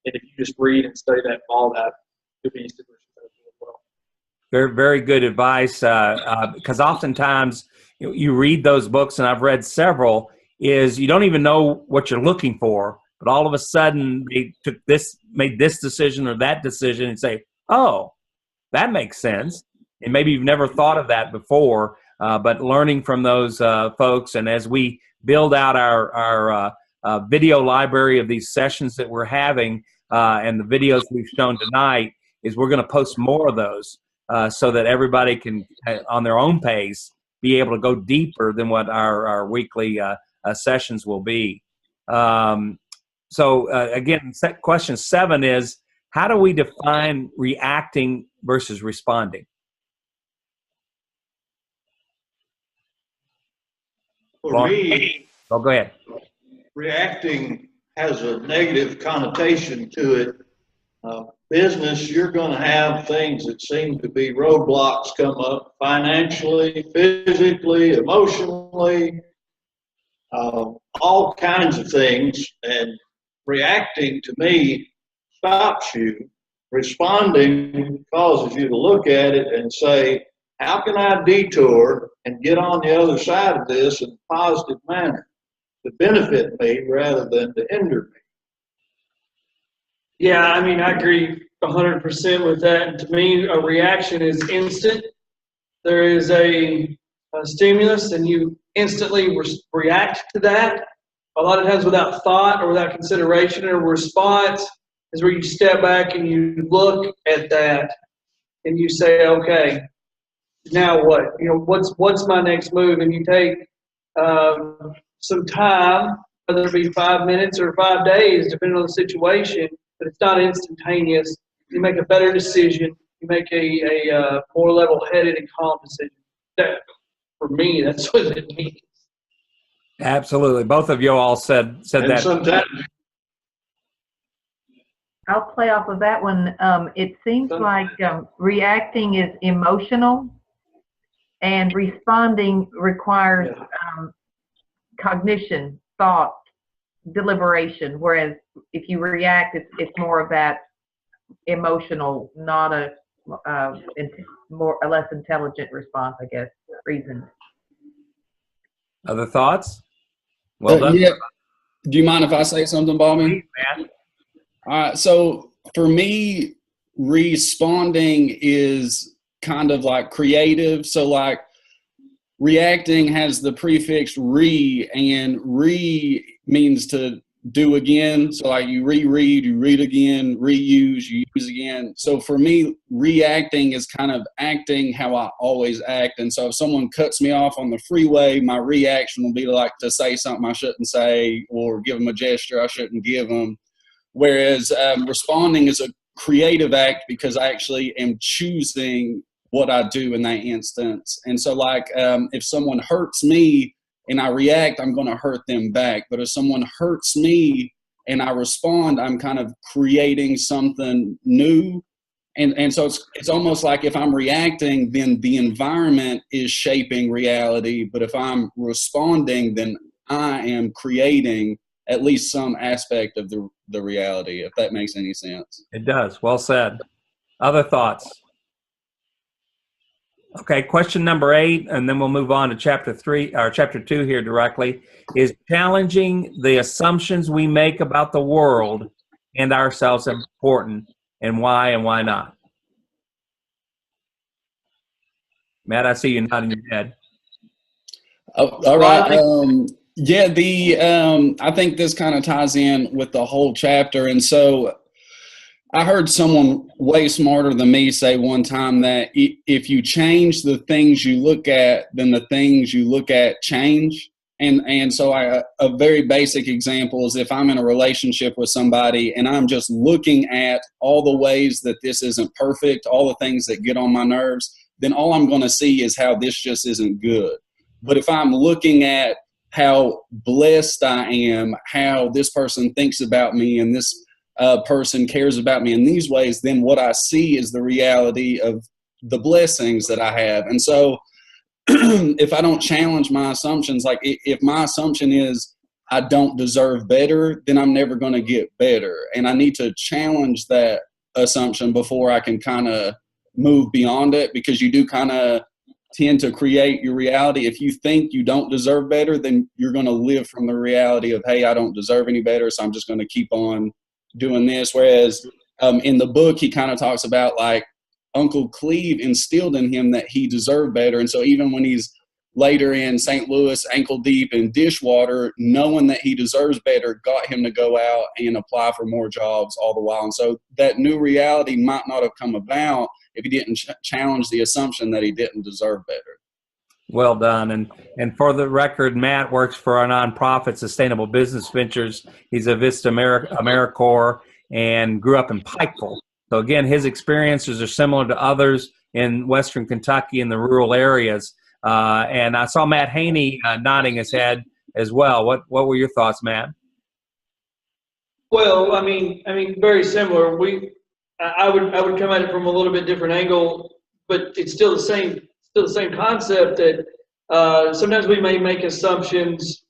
and if you just read and study that and all that, you'll be super successful as well.
Very, very good advice. Because oftentimes you read those books, and I've read several, is you don't even know what you're looking for, but all of a sudden they made this decision or that decision, and say, oh, that makes sense. And maybe you've never thought of that before, but learning from those folks, and as we build out our video library of these sessions that we're having, and the videos we've shown tonight, is we're going to post more of those so that everybody can, on their own pace, be able to go deeper than what our weekly sessions will be. So again, question 7 is, how do we define reacting versus responding?
For me,
oh, go ahead.
reacting has a negative connotation to it. Business, you're going to have things that seem to be roadblocks come up financially, physically, emotionally, all kinds of things. And reacting to me stops you. Responding causes you to look at it and say, how can I detour and get on the other side of this in a positive manner to benefit me rather than to hinder me?
Yeah, I mean, I agree 100% with that. To me, a reaction is instant. There is a stimulus, and you instantly react to that. A lot of times without thought or without consideration or response is where you step back and you look at that and you say, okay, now what? You know, what's my next move? And you take some time, whether it be 5 minutes or 5 days, depending on the situation. But it's not instantaneous. You make a better decision. You make a more level-headed and calm decision. That, for me, that's what it means.
Absolutely. Both of you all said
And
that.
sometimes
I'll play off of that one. It seems like reacting is emotional and responding requires cognition, thought, deliberation, whereas if you react, it's more of that emotional, not a less intelligent response, I guess, reason.
Other thoughts? Well done.
Yeah. Do you mind if I say something, Bobby?
Man.
All right. So for me, responding is kind of like creative. So like reacting has the prefix re, and re means to do again. So like you reread, you read again, reuse, you use again. So for me, reacting is kind of acting how I always act. And so if someone cuts me off on the freeway, my reaction will be like to say something I shouldn't say or give them a gesture I shouldn't give them. Whereas responding is a creative act because I actually am choosing what I do in that instance. And so like if someone hurts me and I react, I'm going to hurt them back. But if someone hurts me and I respond, I'm kind of creating something new. And so it's almost like if I'm reacting, then the environment is shaping reality. But if I'm responding, then I am creating at least some aspect of the reality, if that makes any sense.
It does. Well said. Other thoughts? Okay, question number 8, and then we'll move on to chapter 2 here directly. Is challenging the assumptions we make about the world and ourselves important, and why not? Matt, I see you nodding your head.
Oh, all right. Yeah, I think this kind of ties in with the whole chapter. And so I heard someone way smarter than me say one time that if you change the things you look at, then the things you look at change. And so a very basic example is if I'm in a relationship with somebody and I'm just looking at all the ways that this isn't perfect, all the things that get on my nerves, then all I'm going to see is how this just isn't good. But if I'm looking at how blessed I am, how this person thinks about me, and this person cares about me in these ways, then what I see is the reality of the blessings that I have. And so if I don't challenge my assumptions, like if my assumption is I don't deserve better, then I'm never going to get better. And I need to challenge that assumption before I can kind of move beyond it, because you do kind of tend to create your reality. If you think you don't deserve better, then you're going to live from the reality of, hey, I don't deserve any better, so I'm just going to keep on doing this. Whereas in the book, he kind of talks about like Uncle Cleve instilled in him that he deserved better. And so even when he's later in St. Louis, ankle deep in dishwater, knowing that he deserves better got him to go out and apply for more jobs all the while. And so that new reality might not have come about if he didn't challenge the assumption that he didn't deserve better.
Well done. And for the record, Matt works for our nonprofit, Sustainable Business Ventures. He's a Vista AmeriCorps and grew up in Pikeville. So again, his experiences are similar to others in Western Kentucky in the rural areas. And I saw Matt Haney nodding his head as well. What were your thoughts, Matt?
Well, I mean, very similar. I would come at it from a little bit different angle, but it's still the same concept that sometimes we may make assumptions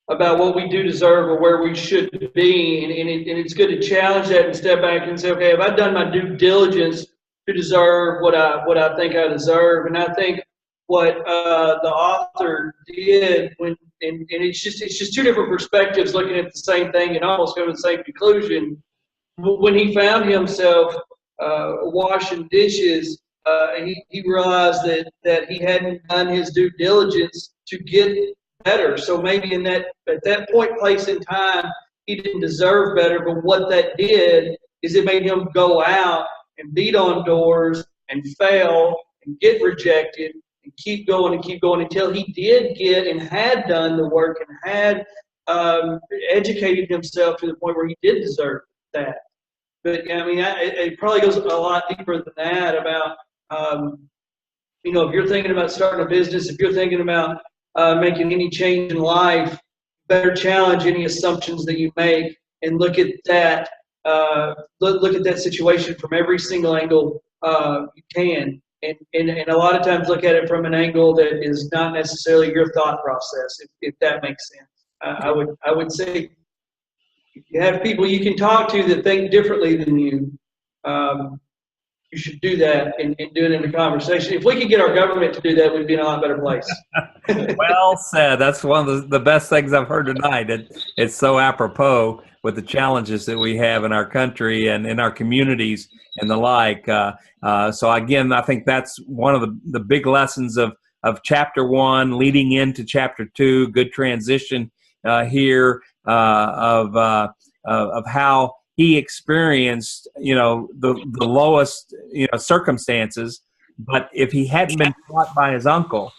about what we do deserve or where we should be, and it's good to challenge that and step back and say, okay, have I done my due diligence to deserve what I think I deserve? And I think what the author did and it's just two different perspectives looking at the same thing and almost coming to the same conclusion. When he found himself washing dishes, he realized that he hadn't done his due diligence to get better. So maybe at that point, place in time, he didn't deserve better. But what that did is it made him go out and beat on doors and fail and get rejected and keep going until he did get and had done the work and had educated himself to the point where he did deserve that. But I mean, it probably goes a lot deeper than that about, if you're thinking about starting a business, if you're thinking about making any change in life, better challenge any assumptions that you make and look at that, look at that situation from every single angle you can. And a lot of times look at it from an angle that is not necessarily your thought process, if that makes sense. I would say if you have people you can talk to that think differently than you, you should do that and do it in a conversation. If we could get our government to do that, we'd be in a lot better place.
Well said. That's one of the best things I've heard tonight. It's so apropos with the challenges that we have in our country and in our communities and the like. So again, I think that's one of the big lessons of chapter 1 leading into chapter 2. Good transition here of how he experienced, the lowest, circumstances. But if he hadn't been taught by his uncle,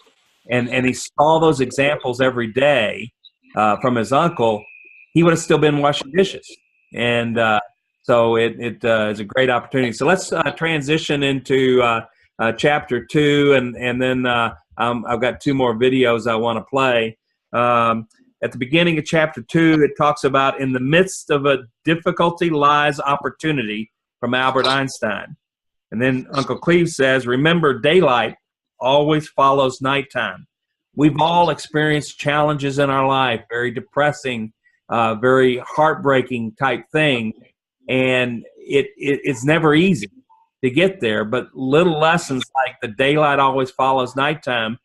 and he saw those examples every day from his uncle, he would have still been washing dishes. And so it is a great opportunity. So let's transition into chapter 2, and then I've got 2 more videos I want to play. At the beginning of chapter 2, it talks about in the midst of a difficulty lies opportunity from Albert Einstein. And then Uncle Cleve says, remember, daylight always follows nighttime. We've all experienced challenges in our life, very depressing, very heartbreaking type thing. And it's never easy to get there. But little lessons like the daylight always follows nighttime,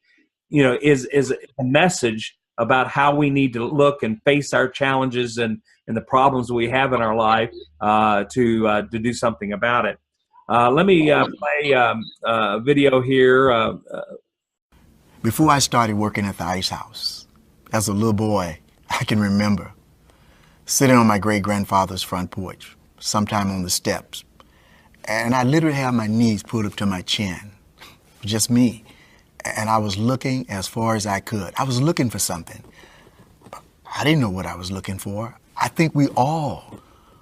is a message about how we need to look and face our challenges and the problems we have in our life to do something about it. Let me play a video here.
Before I started working at the Ice House, as a little boy, I can remember sitting on my great-grandfather's front porch, sometime on the steps, and I literally had my knees put up to my chin, just me. And I was looking as far as I could. I was looking for something. I didn't know what I was looking for. I think we all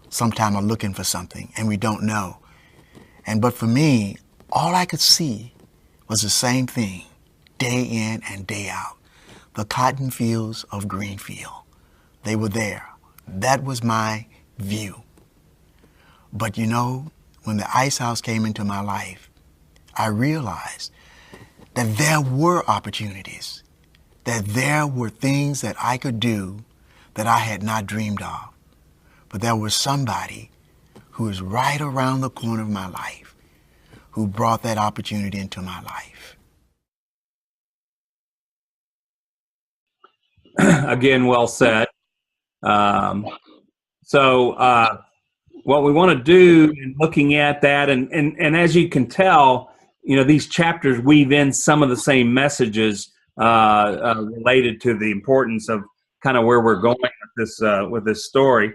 sometimes are looking for something and we don't know. But for me, all I could see was the same thing, day in and day out. The cotton fields of Greenfield. They were there. That was my view. But when the Ice House came into my life, I realized that there were opportunities, that there were things that I could do that I had not dreamed of. But there was somebody who was right around the corner of my life who brought that opportunity into my life.
Again, well said. So what we want to do in looking at that, and as you can tell, these chapters weave in some of the same messages related to the importance of kind of where we're going with this story.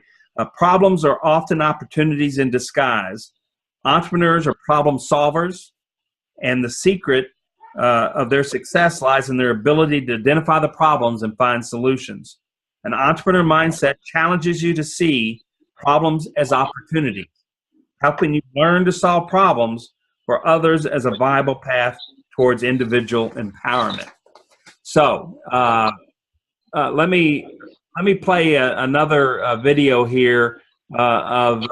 Problems are often opportunities in disguise. Entrepreneurs are problem solvers, and the secret of their success lies in their ability to identify the problems and find solutions. An entrepreneur mindset challenges you to see problems as opportunities. How can you learn to solve problems for others as a viable path towards individual empowerment. So let me play another video here of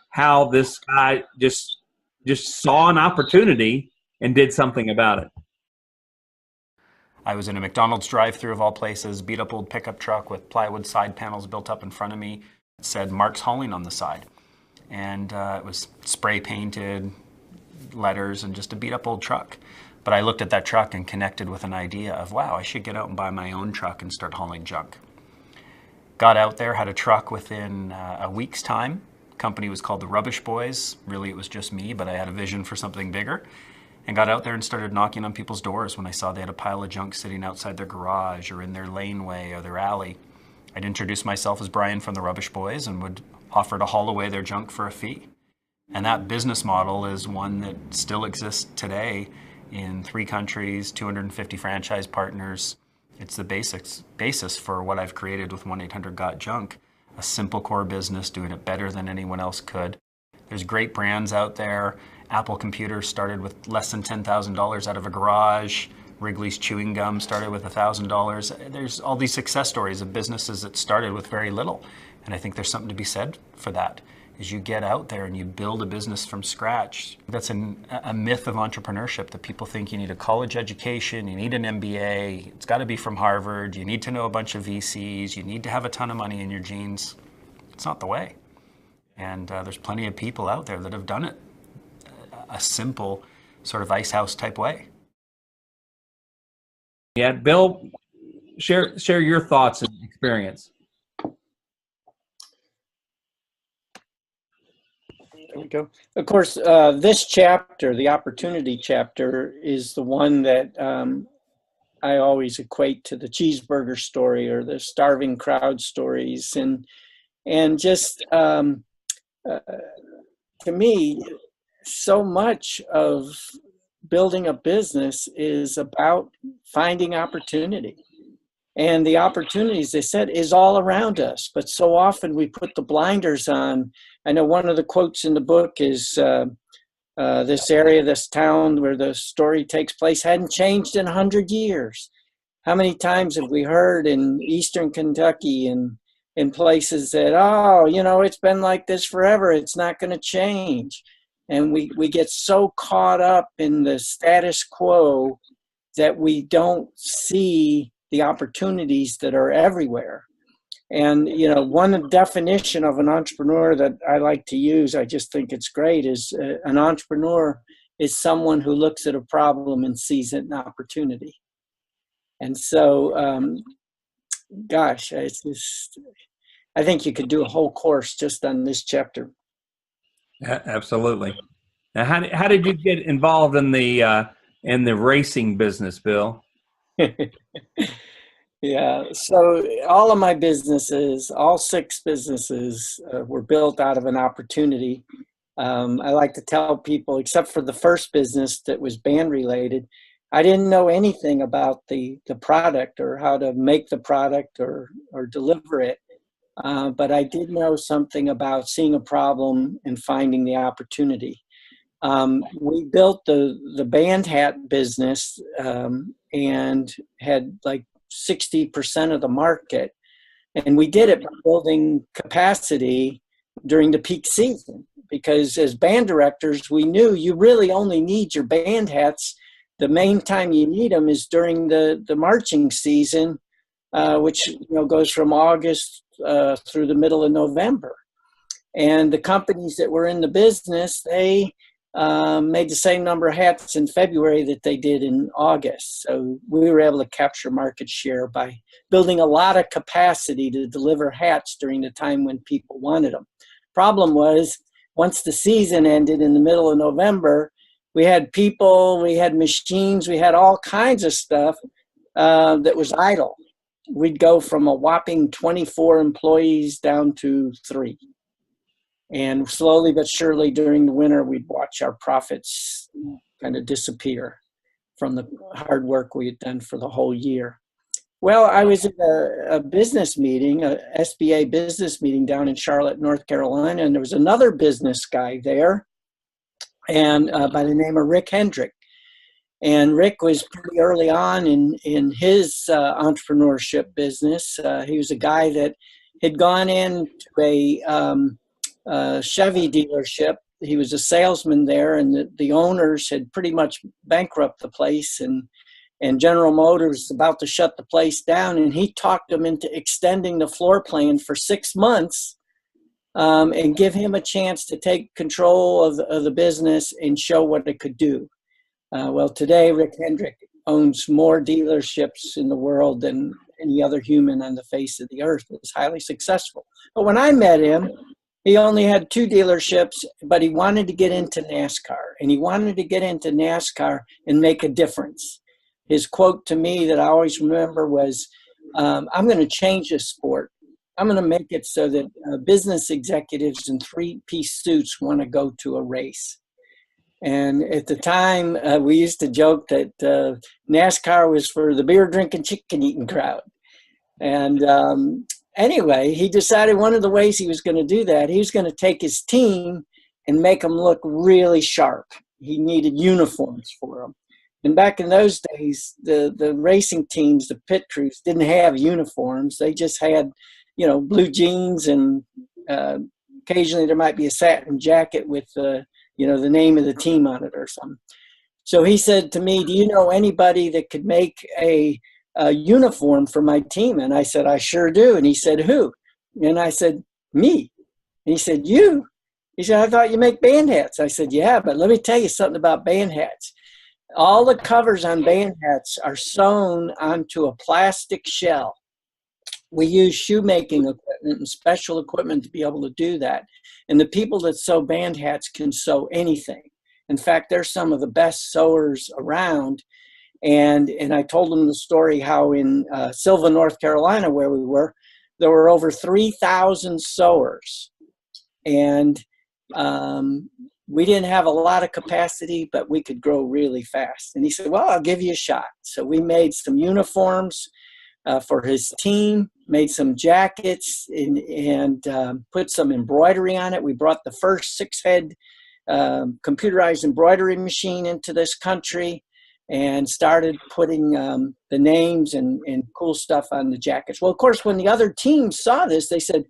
how this guy just saw an opportunity and did something about it.
I was in a McDonald's drive-thru of all places, beat up old pickup truck with plywood side panels built up in front of me. It said Mark's Hauling on the side. And it was spray painted letters and just a beat up old truck. But I looked at that truck and connected with an idea of, wow, I should get out and buy my own truck and start hauling junk. Got out there, had a truck within a week's time. Company was called the Rubbish Boys. Really, it was just me, but I had a vision for something bigger. And got out there and started knocking on people's doors when I saw they had a pile of junk sitting outside their garage or in their laneway or their alley. I'd introduce myself as Brian from the Rubbish Boys and would offer to haul away their junk for a fee. And that business model is one that still exists today in 3 countries, 250 franchise partners. It's the basis for what I've created with 1-800-GOT-JUNK, a simple core business doing it better than anyone else could. There's great brands out there. Apple Computers started with less than $10,000 out of a garage. Wrigley's Chewing Gum started with $1,000. There's all these success stories of businesses that started with very little. And I think there's something to be said for that. As you get out there and you build a business from scratch, that's a myth of entrepreneurship, that people think you need a college education, you need an MBA, it's got to be from Harvard, you need to know a bunch of VCs, you need to have a ton of money in your jeans. It's not the way. And there's plenty of people out there that have done it a simple sort of ice house type way.
Yeah, Bill, share your thoughts and experience.
There we go. Of course, this chapter, the opportunity chapter, is the one that I always equate to the cheeseburger story or the starving crowd stories, and just to me, so much of building a business is about finding opportunity. And the opportunities, they said, is all around us. But so often we put the blinders on. I know one of the quotes in the book is this area, this town where the story takes place hadn't changed in 100 years. How many times have we heard in Eastern Kentucky and in places that, oh, you know, it's been like this forever, it's not going to change. And we get so caught up in the status quo that we don't see the opportunities that are everywhere. And, you know, one definition of an entrepreneur that I like to use, I just think it's great, is an entrepreneur is someone who looks at a problem and sees an opportunity. And so, gosh, it's just, I think you could do a whole course just on this chapter.
Yeah, absolutely. Now, how did you get involved in the racing business, Bill?
Yeah, so all of my businesses, all 6 businesses were built out of an opportunity. I like to tell people, except for the first business that was band related, I didn't know anything about the product or how to make the product or deliver it. But I did know something about seeing a problem and finding the opportunity. We built the band hat business and had like 60% of the market. And we did it by building capacity during the peak season, because as band directors, we knew you really only need your band hats. The main time you need them is during the marching season, which goes from August through the middle of November. And the companies that were in the business, they made the same number of hats in February that they did in August. So we were able to capture market share by building a lot of capacity to deliver hats during the time when people wanted them. Problem was, once the season ended in the middle of November, we had people, we had machines, we had all kinds of stuff that was idle. We'd go from a whopping 24 employees down to 3. And slowly but surely during the winter, we'd watch our profits kind of disappear from the hard work we had done for the whole year. Well, I was at a business meeting, a SBA business meeting down in Charlotte, North Carolina, and there was another business guy there, and by the name of Rick Hendrick. And Rick was pretty early on in his entrepreneurship business. He was a guy that had gone into a Chevy dealership. He was a salesman there, and the owners had pretty much bankrupted the place, and General Motors was about to shut the place down, and he talked them into extending the floor plan for 6 months and give him a chance to take control of the business and show what it could do. Well, today, Rick Hendrick owns more dealerships in the world than any other human on the face of the earth. Is highly successful. But when I met him, he only had 2 dealerships, but he wanted to get into NASCAR, and he wanted to get into NASCAR and make a difference. His quote to me that I always remember was, I'm going to change this sport. I'm going to make it so that business executives in 3-piece suits want to go to a race. And at the time, we used to joke that NASCAR was for the beer drinking, chicken eating crowd. And anyway, he decided one of the ways he was going to do that, he was going to take his team and make them look really sharp. He needed uniforms for them. And back in those days, the racing teams, the pit crews, didn't have uniforms. They just had, blue jeans, and occasionally there might be a satin jacket with the name of the team on it or something. So he said to me, do you know anybody that could make a uniform for my team? And I said, I sure do. And he said, who? And I said, me. And he said, you? He said, I thought you make band hats. I said, yeah, but let me tell you something about band hats. All the covers on band hats are sewn onto a plastic shell. We use shoemaking equipment and special equipment to be able to do that. And the people that sew band hats can sew anything. In fact, they're some of the best sewers around. And I told them the story how in Sylva, North Carolina, where we were, there were over 3,000 sewers. And we didn't have a lot of capacity, but we could grow really fast. And he said, well, I'll give you a shot. So we made some uniforms for his team, made some jackets, and put some embroidery on it. We brought the first 6-head computerized embroidery machine into this country and started putting the names and cool stuff on the jackets. Well, of course, when the other teams saw this, they said,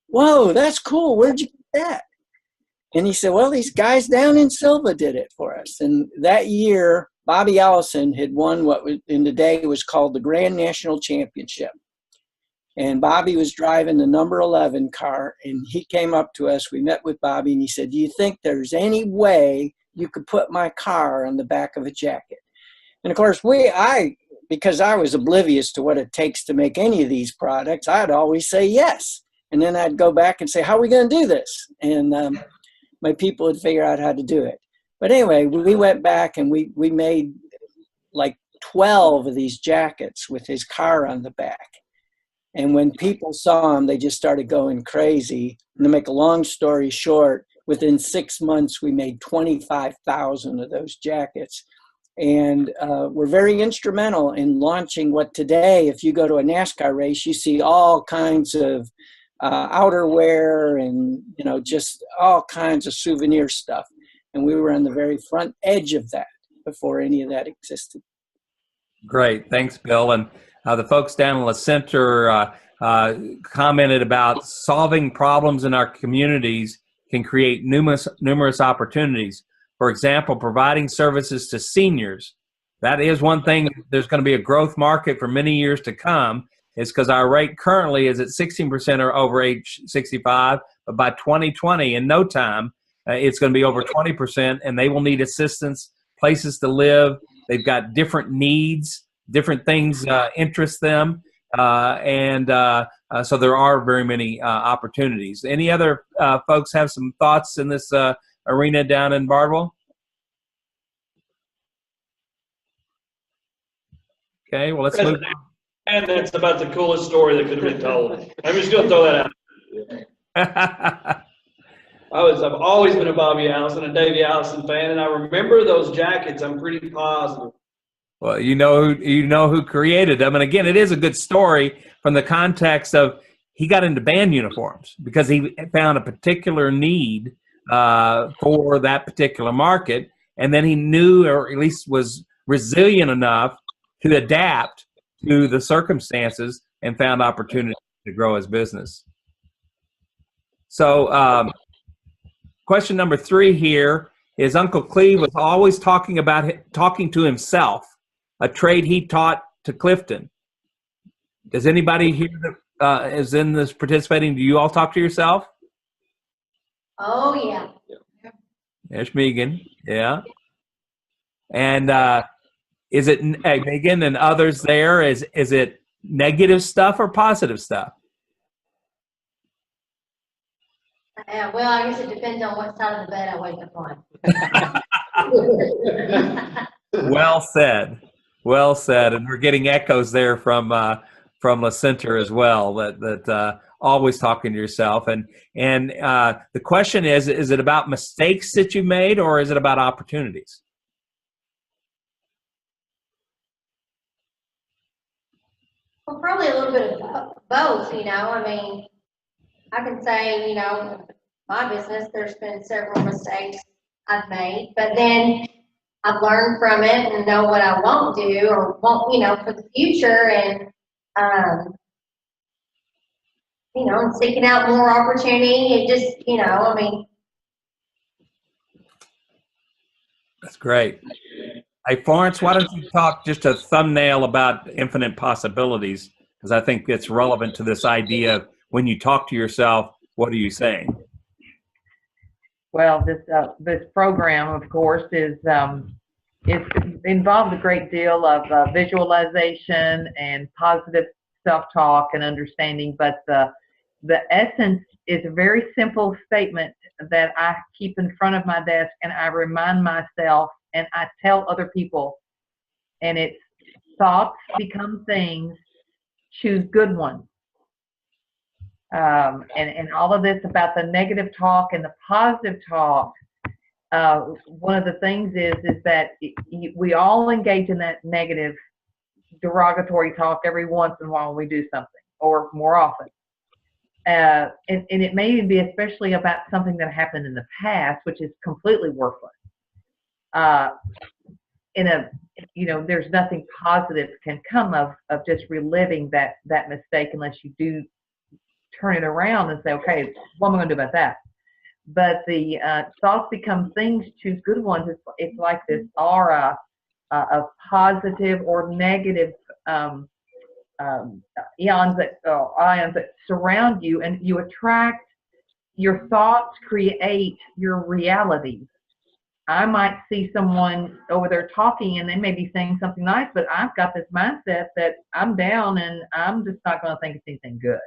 whoa, that's cool. Where'd you get that? And he said, well, these guys down in Sylva did it for us. And that year, Bobby Allison had won what in the day was called the Grand National Championship. And Bobby was driving the number 11 car, and he came up to us. We met with Bobby, and he said, do you think there's any way you could put my car on the back of a jacket? And of course, because I was oblivious to what it takes to make any of these products, I'd always say yes. And then I'd go back and say, how are we going to do this? And my people would figure out how to do it. But anyway, we went back and we made like 12 of these jackets with his car on the back. And when people saw him, they just started going crazy. And to make a long story short, within 6 months, we made 25,000 of those jackets. And we're very instrumental in launching what today, if you go to a NASCAR race, you see all kinds of outerwear and, just all kinds of souvenir stuff. And we were on the very front edge of that before any of that existed.
Great. Thanks, Bill. And the folks down in the center commented about solving problems in our communities can create numerous opportunities. For example, providing services to seniors. That is one thing. There's going to be a growth market for many years to come. It's because our rate currently is at 16% or over age 65, but by 2020, in no time, it's going to be over 20%, and they will need assistance, places to live. They've got different needs, different things interest them, so there are very many opportunities. Any other folks have some thoughts in this arena down in Bardwell? Okay, well, let's move on.
And that's about the coolest story that could have been told. I'm just going to throw that out. I've always been a Bobby Allison, a Davey Allison fan, and I remember those jackets. I'm pretty positive.
Well, you know who created them, and again, it is a good story from the context of he got into band uniforms because he found a particular need for that particular market, and then he knew, or at least was resilient enough to adapt to the circumstances and found opportunity to grow his business. So question number 3 here is Uncle Cleve was always talking to himself, a trait he taught to Clifton. Does anybody here that is in this participating, do you all talk to yourself?
Oh, yeah.
There's Megan, yeah. And is it, Megan and others there, is it negative stuff or positive stuff?
Well, I guess it depends on what side of the bed I wake up on.
Well said. Well said. And we're getting echoes there from La Center as well, that always talking to yourself. And the question is it about mistakes that you made, or is it about opportunities?
Well, probably a little bit of both, you know. I mean, I can say, you know, my business, there's been several mistakes I've made, but then I've learned from it and know what I won't do or won't, you know, for the future, and you know, and seeking out more opportunity. It just, you know, I mean.
That's great. Hey, Florence, why don't you talk just a thumbnail about infinite possibilities, because I think it's relevant to this idea of when you talk to yourself, what are you saying?
Well, this program, of course, is it involves a great deal of visualization and positive self-talk and understanding, but the essence is a very simple statement that I keep in front of my desk, and I remind myself and I tell other people, and it's thoughts become things, choose good ones. And all of this about the negative talk and the positive talk, one of the things is that we all engage in that negative derogatory talk every once in a while when we do something, or more often. And it may be especially about something that happened in the past, which is completely worthless. You know, there's nothing positive can come of just reliving that mistake, unless you do turn it around and say, okay, what am I going to do about that? But the thoughts become things, choose good ones. It's like this aura of positive or negative ions that surround you, and you attract. Your thoughts create your reality. I might see someone over there talking and they may be saying something nice, but I've got this mindset that I'm down and I'm just not going to think it's anything good.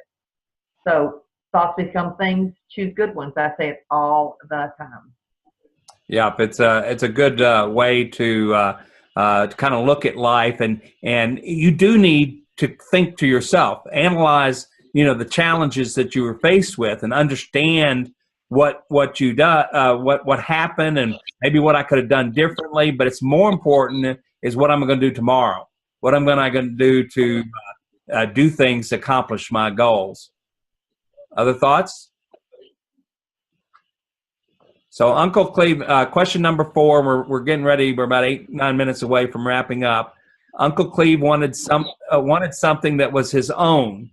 So thoughts become things, choose good ones. I say it all the time. Yeah,
it's a good way to kind of look at life, and you do need to think to yourself, analyze, you know, the challenges that you were faced with, and understand what you what happened, and maybe what I could have done differently. But it's more important is what I'm going to do tomorrow. What I'm going to do to do things to accomplish my goals. Other thoughts? So Uncle Cleve, question number 4. We're getting ready. We're about 8-9 minutes away from wrapping up. Uncle Cleve wanted something that was his own,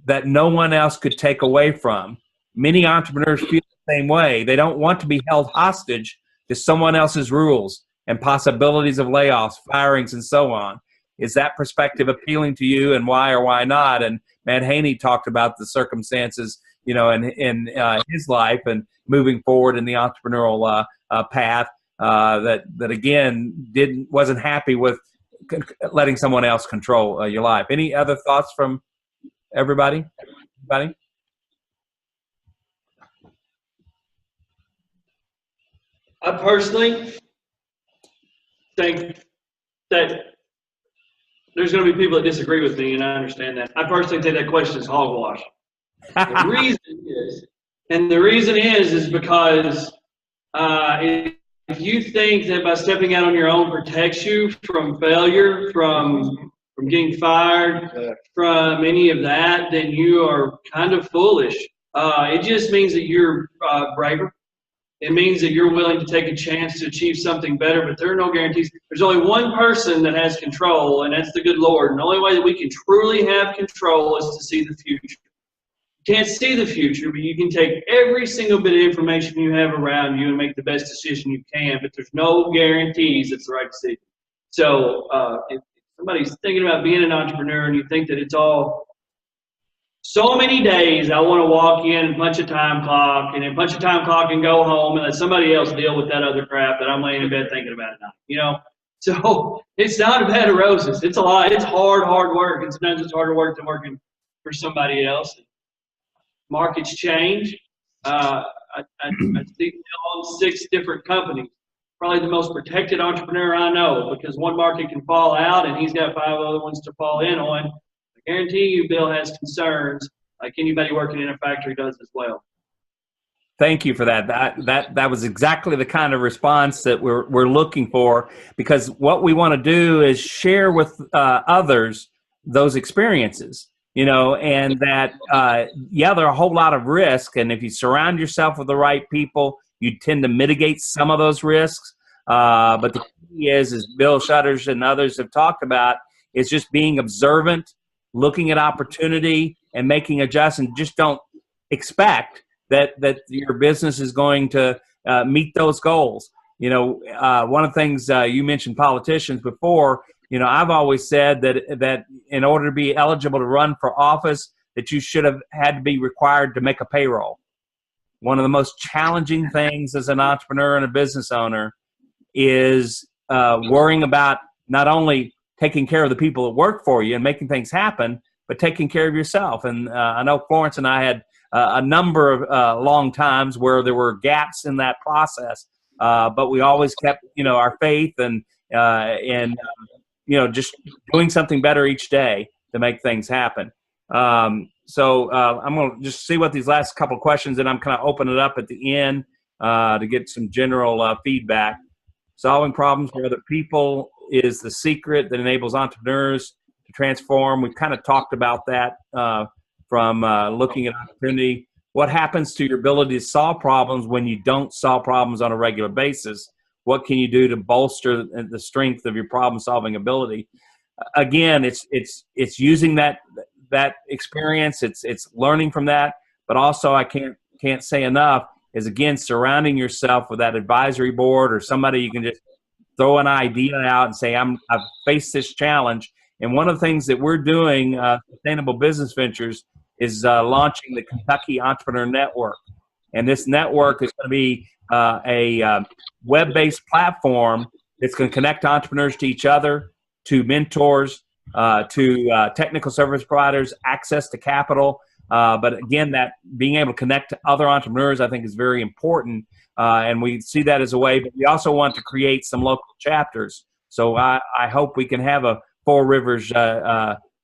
that no one else could take away from. Many entrepreneurs feel the same way. They don't want to be held hostage to someone else's rules and possibilities of layoffs, firings, and so on. Is that perspective appealing to you, and why or why not? And Matt Haney talked about the circumstances, you know, in his life and moving forward in the entrepreneurial path that again wasn't happy with letting someone else control your life. Any other thoughts from everybody? Anybody?
I personally think that there's going to be people that disagree with me, and I understand that. I personally think that question is hogwash. The reason is because if you think that by stepping out on your own protects you from failure, from getting fired, from any of that, then you are kind of foolish. It just means that you're braver. It means that you're willing to take a chance to achieve something better, but there are no guarantees. There's only one person that has control, and that's the good Lord. And the only way that we can truly have control is to see the future. You can't see the future, but you can take every single bit of information you have around you and make the best decision you can, but there's no guarantees it's the right decision. So if somebody's thinking about being an entrepreneur and you think that it's all so many days, I want to walk in and punch a time clock and then punch a time clock and go home and let somebody else deal with that other crap that I'm laying in bed thinking about at night, you know? So it's not a bed of roses. It's a lot. It's hard work. And sometimes it's harder work than working for somebody else. Markets change. I see on 6 different companies. Probably the most protected entrepreneur I know, because one market can fall out and he's got 5 other ones to fall in on. I guarantee you Bill has concerns like anybody working in a factory does as well.
Thank you for that. That was exactly the kind of response that we're looking for, because what we want to do is share with others those experiences, you know, and that, yeah, there are a whole lot of risk. And if you surround yourself with the right people, you tend to mitigate some of those risks. But the key is, as Bill Shutters and others have talked about, is just being observant, looking at opportunity and making adjustments. Just don't expect that your business is going to meet those goals. You know, one of the things you mentioned politicians before, you know, I've always said that in order to be eligible to run for office, that you should have had to be required to make a payroll. One of the most challenging things as an entrepreneur and a business owner is worrying about not only taking care of the people that work for you and making things happen, but taking care of yourself. And I know Florence and I had a number of long times where there were gaps in that process, but we always kept, you know, our faith and you know, just doing something better each day to make things happen. So I'm going to just see what these last couple of questions, and I'm kind of open it up at the end to get some general feedback. Solving problems for other people is the secret that enables entrepreneurs to transform. We've kind of talked about that from looking at opportunity. What happens to your ability to solve problems when you don't solve problems on a regular basis? What can you do to bolster the strength of your problem-solving ability? Again, it's using that experience. It's learning from that. But also, I can't say enough, is again surrounding yourself with that advisory board or somebody you can just throw an idea out and say, I've faced this challenge. And one of the things that we're doing, Sustainable Business Ventures, is launching the Kentucky Entrepreneur Network. And this network is going to be a web-based platform that's going to connect entrepreneurs to each other, to mentors, to technical service providers, access to capital. But again, that being able to connect to other entrepreneurs, I think, is very important. And we see that as a way, but we also want to create some local chapters. So I hope we can have a Four Rivers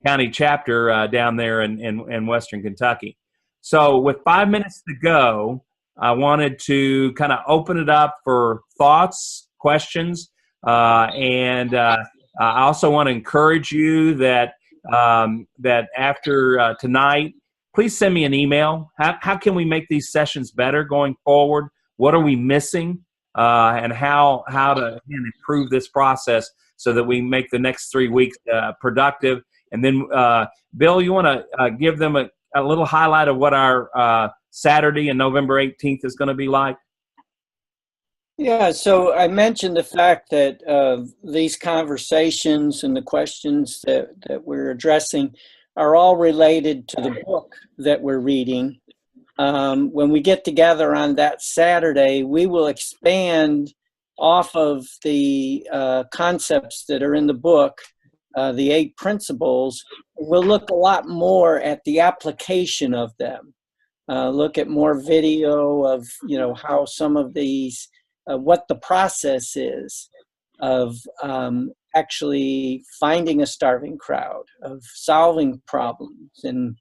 County chapter down there in Western Kentucky. So with 5 minutes to go, I wanted to kind of open it up for thoughts, questions, and I also want to encourage you that that after tonight, please send me an email. How can we make these sessions better going forward? What are we missing? And how to again, improve this process so that we make the next 3 weeks productive. And then, Bill, you want to give them a little highlight of what our Saturday and November 18th is going to be like?
Yeah, so I mentioned the fact that these conversations and the questions that we're addressing are all related to the book that we're reading. When we get together on that Saturday, we will expand off of the concepts that are in the book, the 8 principles. We'll look a lot more at the application of them. Look at more video of, you know, how some of these, what the process is of actually finding a starving crowd, of solving problems, and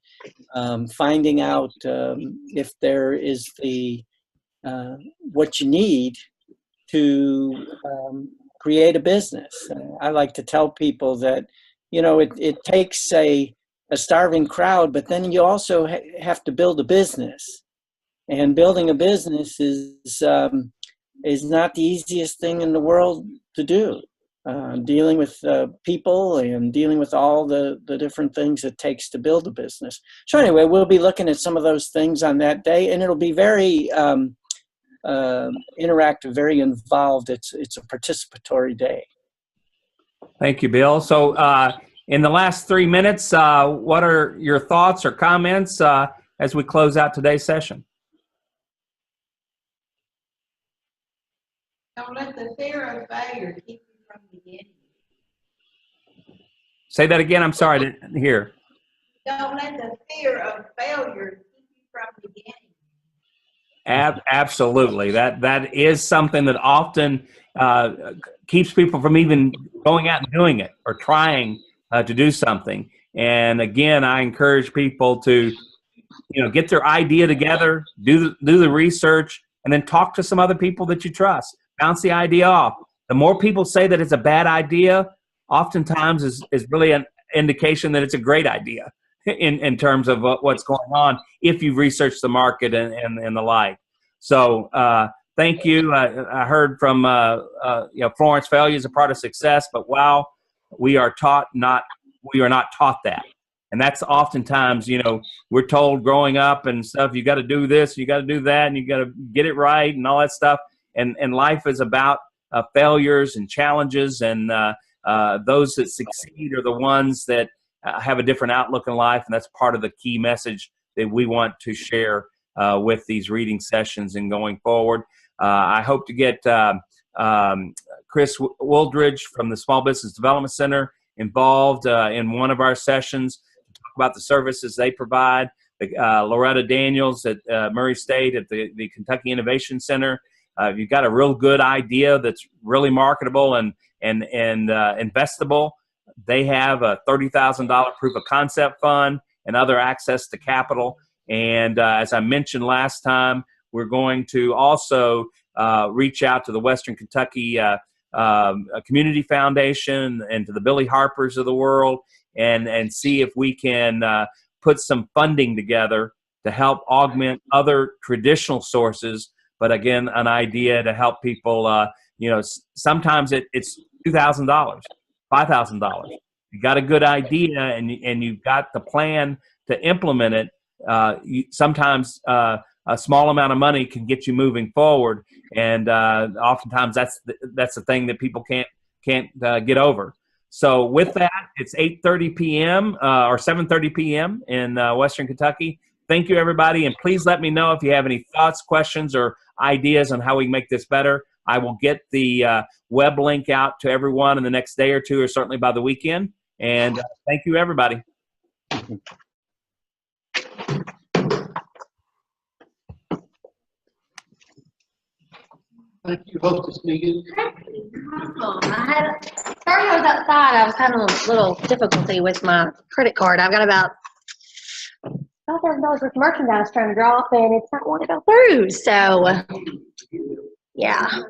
finding out if there is the what you need to create a business. I like to tell people that, you know, it takes a starving crowd, but then you also have to build a business. And building a business is not the easiest thing in the world to do. Dealing with people and dealing with all the different things it takes to build a business. So anyway, we'll be looking at some of those things on that day, and it'll be very interactive, very involved. It's a participatory day.
Thank you, Bill. So in the last 3 minutes, what are your thoughts or comments as we close out today's session?
Don't let the fear of failure keep you from beginning.
Say that again. I'm sorry, I didn't hear.
Don't let the fear of failure keep you from beginning.
Absolutely. That is something that often keeps people from even going out and doing it or trying to do something. And again, I encourage people to, get their idea together, do the research, and then talk to some other people that you trust. Bounce the idea off. The more people say that it's a bad idea, oftentimes is really an indication that it's a great idea in terms of what's going on if you've researched the market and the like. So thank you. I heard from Florence, failure is a part of success, but wow, we are not taught that. And that's oftentimes, we're told growing up and stuff, you got to do this, you got to do that, and you got to get it right and all that stuff. And life is about failures and challenges, and those that succeed are the ones that have a different outlook in life, and that's part of the key message that we want to share with these reading sessions and going forward. I hope to get Chris Wooldridge from the Small Business Development Center involved in one of our sessions to talk about the services they provide. Loretta Daniels at Murray State at the Kentucky Innovation Center. If you've got a real good idea that's really marketable and investable, they have a $30,000 proof of concept fund and other access to capital. And as I mentioned last time, we're going to also reach out to the Western Kentucky Community Foundation and to the Billy Harpers of the world and see if we can put some funding together to help augment other traditional sources. But again, an idea to help people, sometimes it's $2,000, $5,000. You got a good idea and you've got the plan to implement it. Sometimes a small amount of money can get you moving forward, and oftentimes that's the thing that people can't get over. So with that, it's 8:30 p.m. Or 7:30 p.m. in Western Kentucky. Thank you, everybody, and please let me know if you have any thoughts, questions, or ideas on how we can make this better. I will get the web link out to everyone in the next day or two, or certainly by the weekend. And thank you, everybody.
Thank you, hostess Megan.
Sorry I was outside. I was having a little difficulty with my credit card. I've got about $5,000 worth of merchandise trying to draw off, and it's not wanting to go through. So, yeah.